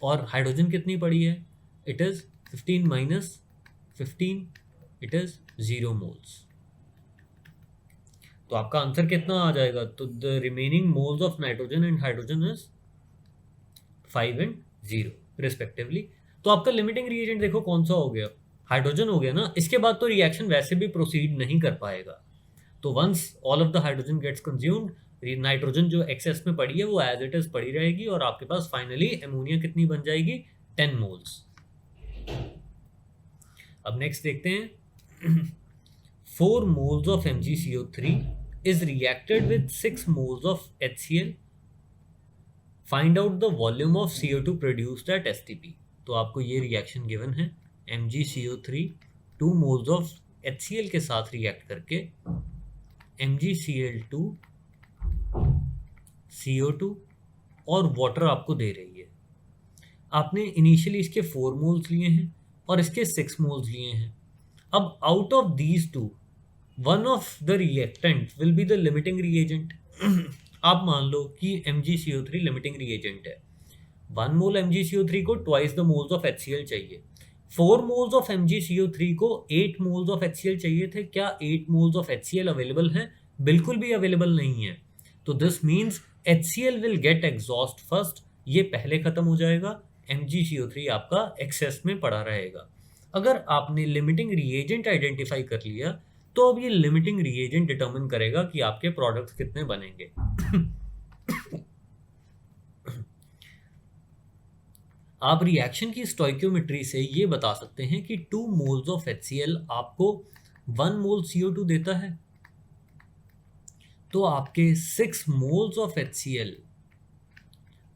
और हाइड्रोजन कितनी पड़ी है, it is 15 minus 15, it is 0 moles. तो आपका आंसर कितना आ जाएगा, तो the remaining moles of nitrogen and hydrogen is 5 and 0 respectively. तो आपका लिमिटिंग रिएजेंट देखो कौन सा हो गया, हाइड्रोजन हो गया ना। इसके बाद तो रिएक्शन वैसे भी प्रोसीड नहीं कर पाएगा। तो once all of the hydrogen gets consumed, nitrogen जो एक्सेस में पड़ी है वो एज इट इज पड़ी रहेगी और आपके पास फाइनली एमोनिया कितनी बन जाएगी, 10 मोल्स। अब नेक्स्ट देखते हैं 4 moles of MgCO3 is reacted with 6 moles of HCl. Find out the volume of CO2 produced at STP. तो आपको ये रिएक्शन गिवन है, MgCO3 2 moles of HCl के साथ रिएक्ट करके MgCl2 CO2 और वाटर आपको दे रही है। आपने इनिशियली इसके 4 मोल्स लिए हैं और इसके 6 मोल्स लिए हैं। अब out of these two one of the reactant will be the limiting reagent. आप मान लो कि MgCO3 लिमिटिंग रिएजेंट है, 1 मोल MgCO3 को twice the moles of HCl चाहिए, 4 मोल्स ऑफ MgCO3 को 8 मोल्स ऑफ HCl चाहिए थे। क्या 8 मोल्स ऑफ HCl अवेलेबल है? बिल्कुल भी अवेलेबल नहीं है। तो this means HCl will get exhaust first, ये पहले खत्म हो जाएगा, MgCO3 आपका एक्सेस में पड़ा रहेगा। अगर आपने लिमिटिंग रिएजेंट आइडेंटिफाई कर लिया तो अब ये लिमिटिंग रिएजेंट डिटरमिन करेगा कि आपके प्रोडक्ट्स कितने बनेंगे। आप रिएक्शन की स्टोइकियोमेट्री से ये बता सकते हैं कि 2 मोल्स ऑफ HCl आपको 1 मोल CO2 देता है, तो आपके 6 मोल्स ऑफ HCl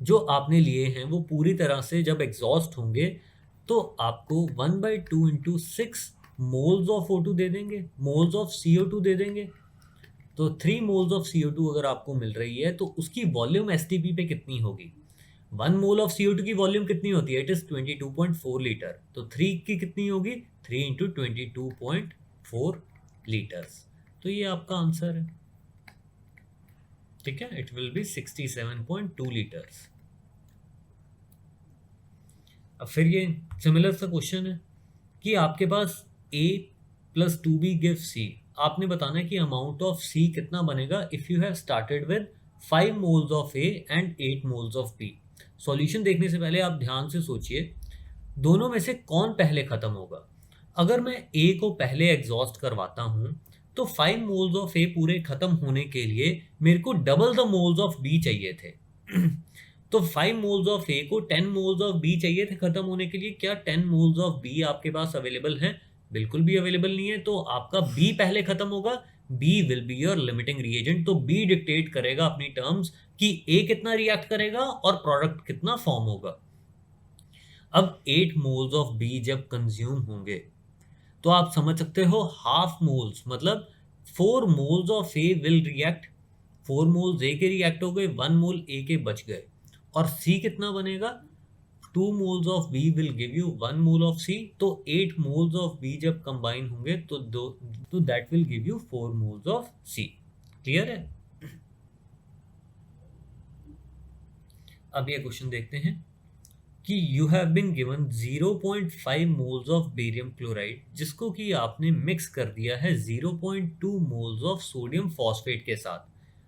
जो आपने लिए हैं वो पूरी तरह से जब एग्जॉस्ट होंगे तो आपको 1/2 इंटू 6 मोल्स ऑफ O2 दे देंगे, मोल्स ऑफ CO2 दे देंगे। तो 3 मोल्स ऑफ CO2 अगर आपको मिल रही है तो उसकी वॉल्यूम STP पे कितनी होगी, 1 मोल ऑफ CO2 की वॉल्यूम कितनी होती है, इट इज 22.4 लीटर। तो 3 की कितनी होगी, 3 इंटू 22.4 लीटर्स। तो ये आपका आंसर है, ठीक है, इट विल बी 67.2 लीटर्स। अब फिर ये सिमिलर सा क्वेश्चन है कि आपके पास A plus 2B give C, आपने बताना है कि अमाउंट ऑफ C कितना बनेगा if you have started with 5 moles of A and 8 moles of B। Solution देखने से पहले आप ध्यान से सोचिए दोनों में से कौन पहले खत्म होगा। अगर मैं A को पहले एग्जॉस्ट करवाता हूं तो 5 मोल्स ऑफ A पूरे खत्म होने के लिए मेरे को double the moles of B चाहिए थे। तो 5 मोल्स ऑफ A को 10 मोल्स ऑफ B चाहिए थे खत्म होने के लिए। क्या 10 मोल्स ऑफ B आपके पास अवेलेबल है? बिल्कुल भी अवेलेबल नहीं है। तो आपका B पहले खत्म होगा, B will be your limiting reagent. तो B डिक्टेट करेगा अपनी टर्म्स कि A कितना रिएक्ट करेगा और प्रोडक्ट कितना फॉर्म होगा। अब 8 मोल्स ऑफ बी जब कंज्यूम होंगे तो आप समझ सकते हो हाफ मोल्स मतलब 4 moles of A will react, 4 moles A के रिएक्ट हो गए, 1 मोल ए के बच गए। और सी कितना बनेगा, 2 moles of B will give you 1 mole of C. तो 8 मोल्स ऑफ बी जब कंबाइन होंगे तो that will give you 4 moles of C. Clear है? अब ये क्वेश्चन देखते हैं कि you have been given 0.5 moles of barium chloride जिसको कि आपने मिक्स कर दिया है 0.2 मोल्स ऑफ सोडियम फॉस्फेट के साथ।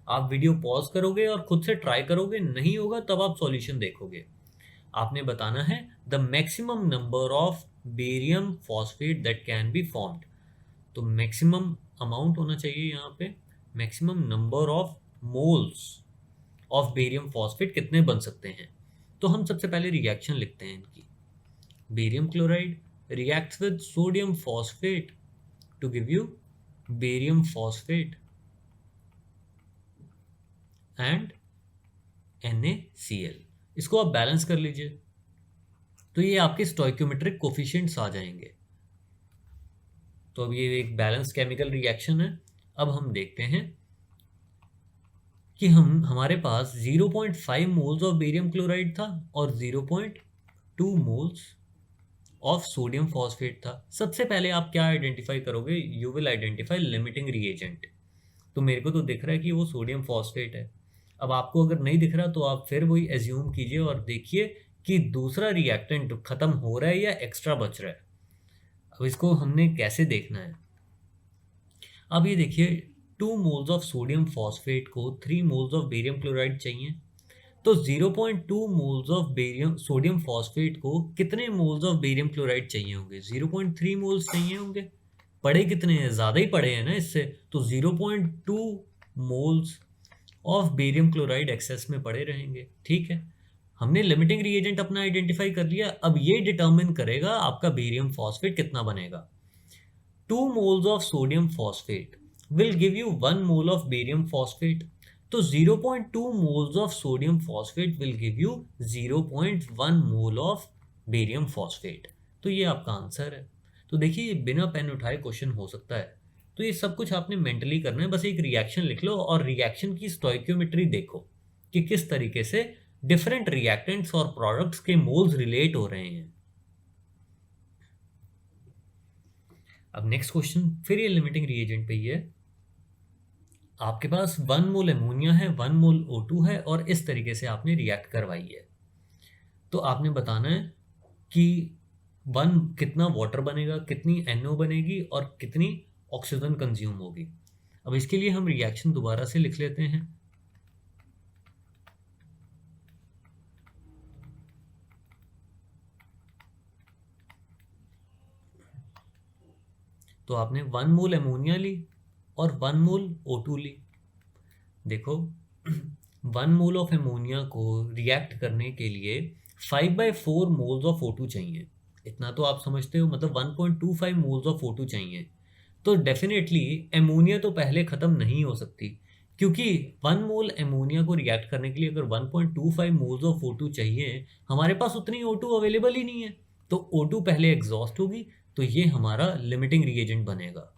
आप वीडियो पॉज करोगे और खुद से ट्राई करोगे, नहीं होगा तब आप सॉल्यूशन देखोगे। आपने बताना है the maximum number of barium phosphate that can be formed. तो मैक्सिमम अमाउंट होना चाहिए यहाँ पे, maximum number of moles of barium phosphate कितने बन सकते हैं। तो हम सबसे पहले रिएक्शन लिखते हैं इनकी। Barium chloride reacts with sodium phosphate to give you barium phosphate and NaCl। इसको आप बैलेंस कर लीजिए तो ये आपके स्टोइक्योमेट्रिक कोफिशिएंट्स आ जाएंगे। तो अब ये एक बैलेंस केमिकल रिएक्शन है। अब हम देखते हैं कि हमारे पास 0.5 मोल्स ऑफ बेरियम क्लोराइड था और 0.2 मोल्स ऑफ सोडियम फॉस्फेट था। सबसे पहले आप क्या आइडेंटिफाई करोगे, you will identify limiting reagent. तो मेरे को तो दिख रहा है कि वो सोडियम फॉस्फेट है। अब आपको अगर नहीं दिख रहा तो आप फिर वही एज्यूम कीजिए और देखिए कि दूसरा रिएक्टेंट खत्म हो रहा है या एक्स्ट्रा बच रहा है। अब इसको हमने कैसे देखना है, अब ये देखिए 2 मोल्स ऑफ सोडियम फॉस्फेट को 3 मोल्स ऑफ बेरियम क्लोराइड चाहिए। तो 0.2 moles of barium sodium phosphate को कितने मोल्स ऑफ बेरियम क्लोराइड चाहिए होंगे, 0.3 मोल्स चाहिए होंगे। पड़े कितने हैं, ज़्यादा ही पड़े हैं ना इससे, तो 0.2 moles of barium chloride excess में पड़े रहेंगे। ठीक है, हमने लिमिटिंग रिएजेंट अपना आइडेंटिफाई कर लिया। अब ये डिटर्मिन करेगा आपका बेरियम फॉस्फेट कितना बनेगा। 2 moles of sodium phosphate will give you 1 mole of barium phosphate। तो 0.2 moles of sodium phosphate will give you 0.1 mole of barium phosphate। तो ये आपका आंसर है। तो देखिए बिना पेन उठाए क्वेश्चन हो सकता है। तो ये सब कुछ आपने मेंटली करना है, बस एक रिएक्शन लिख लो और रिएक्शन की स्टोइक्योमेट्री देखो कि किस तरीके से डिफरेंट रिएक्टेंट्स और प्रोडक्ट्स के मोल्स रिलेट हो रहे हैं। अब नेक्स्ट क्वेश्चन फिर ये लिमिटिंग रिएजेंट पे ही है। आपके पास 1 मोल अमोनिया है, 1 मोल O2 है और इस तरीके से आपने रिएक्ट करवाई है। तो आपने बताना है कि कितना वाटर बनेगा, कितनी NO बनेगी और कितनी ऑक्सीजन कंज्यूम होगी। अब इसके लिए हम रिएक्शन दोबारा से लिख लेते हैं। तो आपने 1 मोल अमोनिया ली और 1 मोल O2 ली। देखो 1 मोल ऑफ अमोनिया को रिएक्ट करने के लिए 5/4 मोल्स ऑफ O2 चाहिए। इतना तो आप समझते हो, मतलब 1.25 मोल्स ऑफ O2 चाहिए। तो डेफिनेटली अमोनिया तो पहले ख़त्म नहीं हो सकती, क्योंकि 1 मोल अमोनिया को रिएक्ट करने के लिए अगर 1.25 मोल्स ऑफ O2 चाहिए, हमारे पास उतनी O2 अवेलेबल ही नहीं है। तो O2 पहले एग्जॉस्ट होगी, तो ये हमारा लिमिटिंग रिएजेंट बनेगा।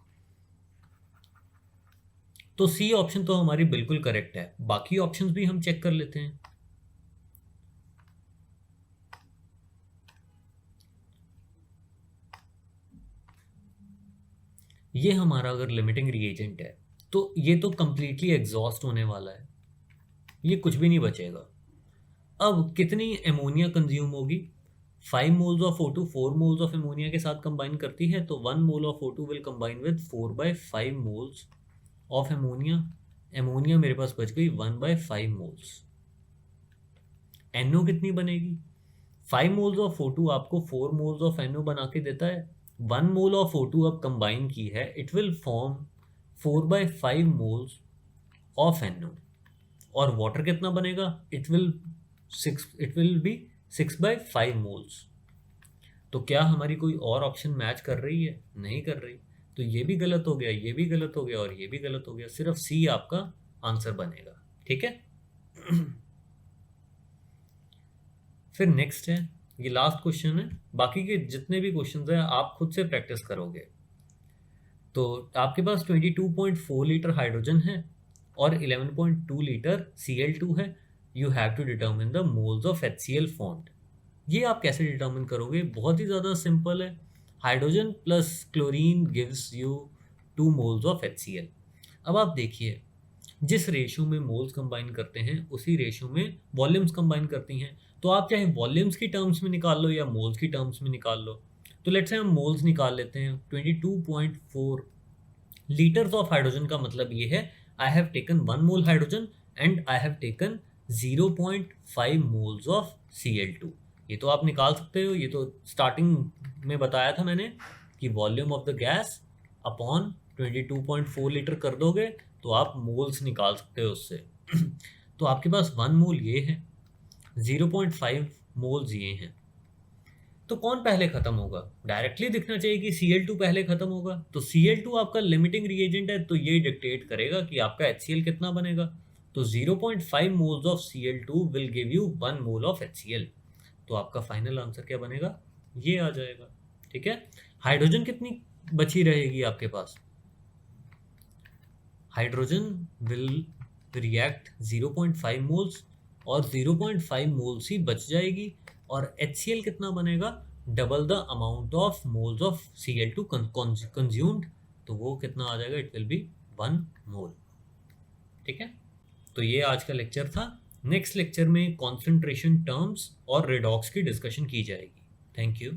तो सी ऑप्शन तो हमारी बिल्कुल करेक्ट है। बाकी ऑप्शंस भी हम चेक कर लेते हैं। ये हमारा अगर लिमिटिंग रिएजेंट है तो ये तो कंप्लीटली एग्जॉस्ट होने वाला है, ये कुछ भी नहीं बचेगा। अब कितनी अमोनिया कंज्यूम होगी, 5 moles of O2 4 moles of ammonia के साथ कंबाइन करती है, तो 1 mole of O2 will combine with 4/5 moles of ammonia. Ammonia मेरे पास बच गई 1/5 मोल्स। NO कितनी बनेगी, 5 मोल्स ऑफ O2 आपको 4 मोल्स ऑफ NO बना के देता है। 1 मोल ऑफ O2 अब कंबाइन की है, it will form 4/5 moles of NO। और वाटर कितना बनेगा, इट विल बी 6/5 मोल्स। तो क्या हमारी कोई और ऑप्शन मैच कर रही है, नहीं कर रही। तो ये भी गलत हो गया, ये भी गलत हो गया और ये भी गलत हो गया। सिर्फ सी आपका आंसर बनेगा। ठीक है। फिर नेक्स्ट है, ये लास्ट क्वेश्चन है, बाकी के जितने भी क्वेश्चंस हैं आप खुद से प्रैक्टिस करोगे। तो आपके पास 22.4 लीटर हाइड्रोजन है और 11.2 लीटर Cl2 है। You have to determine the moles of HCl formed. ये आप कैसे डिटर्मिन करोगे? बहुत ही ज़्यादा सिंपल है। Hydrogen plus chlorine gives you 2 moles of HCl। अब आप देखिए, जिस रेशियो में मोल्स कंबाइन करते हैं उसी रेशियो में वॉल्यूम्स कंबाइन करती हैं। तो आप चाहे वॉल्यूम्स की टर्म्स में निकाल लो या मोल्स की टर्म्स में निकाल लो। तो लेट्स से हम मोल्स निकाल लेते हैं। 22.4 लीटर्स ऑफ हाइड्रोजन का मतलब ये है I have taken 1 mole hydrogen and I have taken 0.5 moles of Cl2। ये तो आप निकाल सकते हो, ये तो स्टार्टिंग में बताया था मैंने कि volume of the gas upon 22.4 litre कर दोगे तो आप मोल्स निकाल सकते हो उससे। तो आपके पास 1 मोल ये है, 0.5 मोल्स ये हैं। तो कौन पहले खत्म होगा? डायरेक्टली दिखना चाहिए कि Cl2 पहले खत्म होगा। तो Cl2 आपका लिमिटिंग रिएजेंट है, तो ये डिक्टेट करेगा कि आपका HCl कितना बनेगा। तो 0.5 moles of Cl2 will give you 1 mole of HCl। तो आपका फाइनल आंसर क्या बनेगा? ये आ जाएगा। ठीक है। हाइड्रोजन कितनी बची रहेगी आपके पास? हाइड्रोजन विल रिएक्ट 0.5 मोल्स और 0.5 मोल्स ही बच जाएगी और HCl कितना बनेगा? Double the amount of moles of Cl2 consumed. तो वो कितना आ जाएगा? इट विल बी 1 मोल। ठीक है। तो ये आज का लेक्चर था। नेक्स्ट लेक्चर में कॉन्सेंट्रेशन टर्म्स और रेडॉक्स की डिस्कशन की जाएगी। Thank you.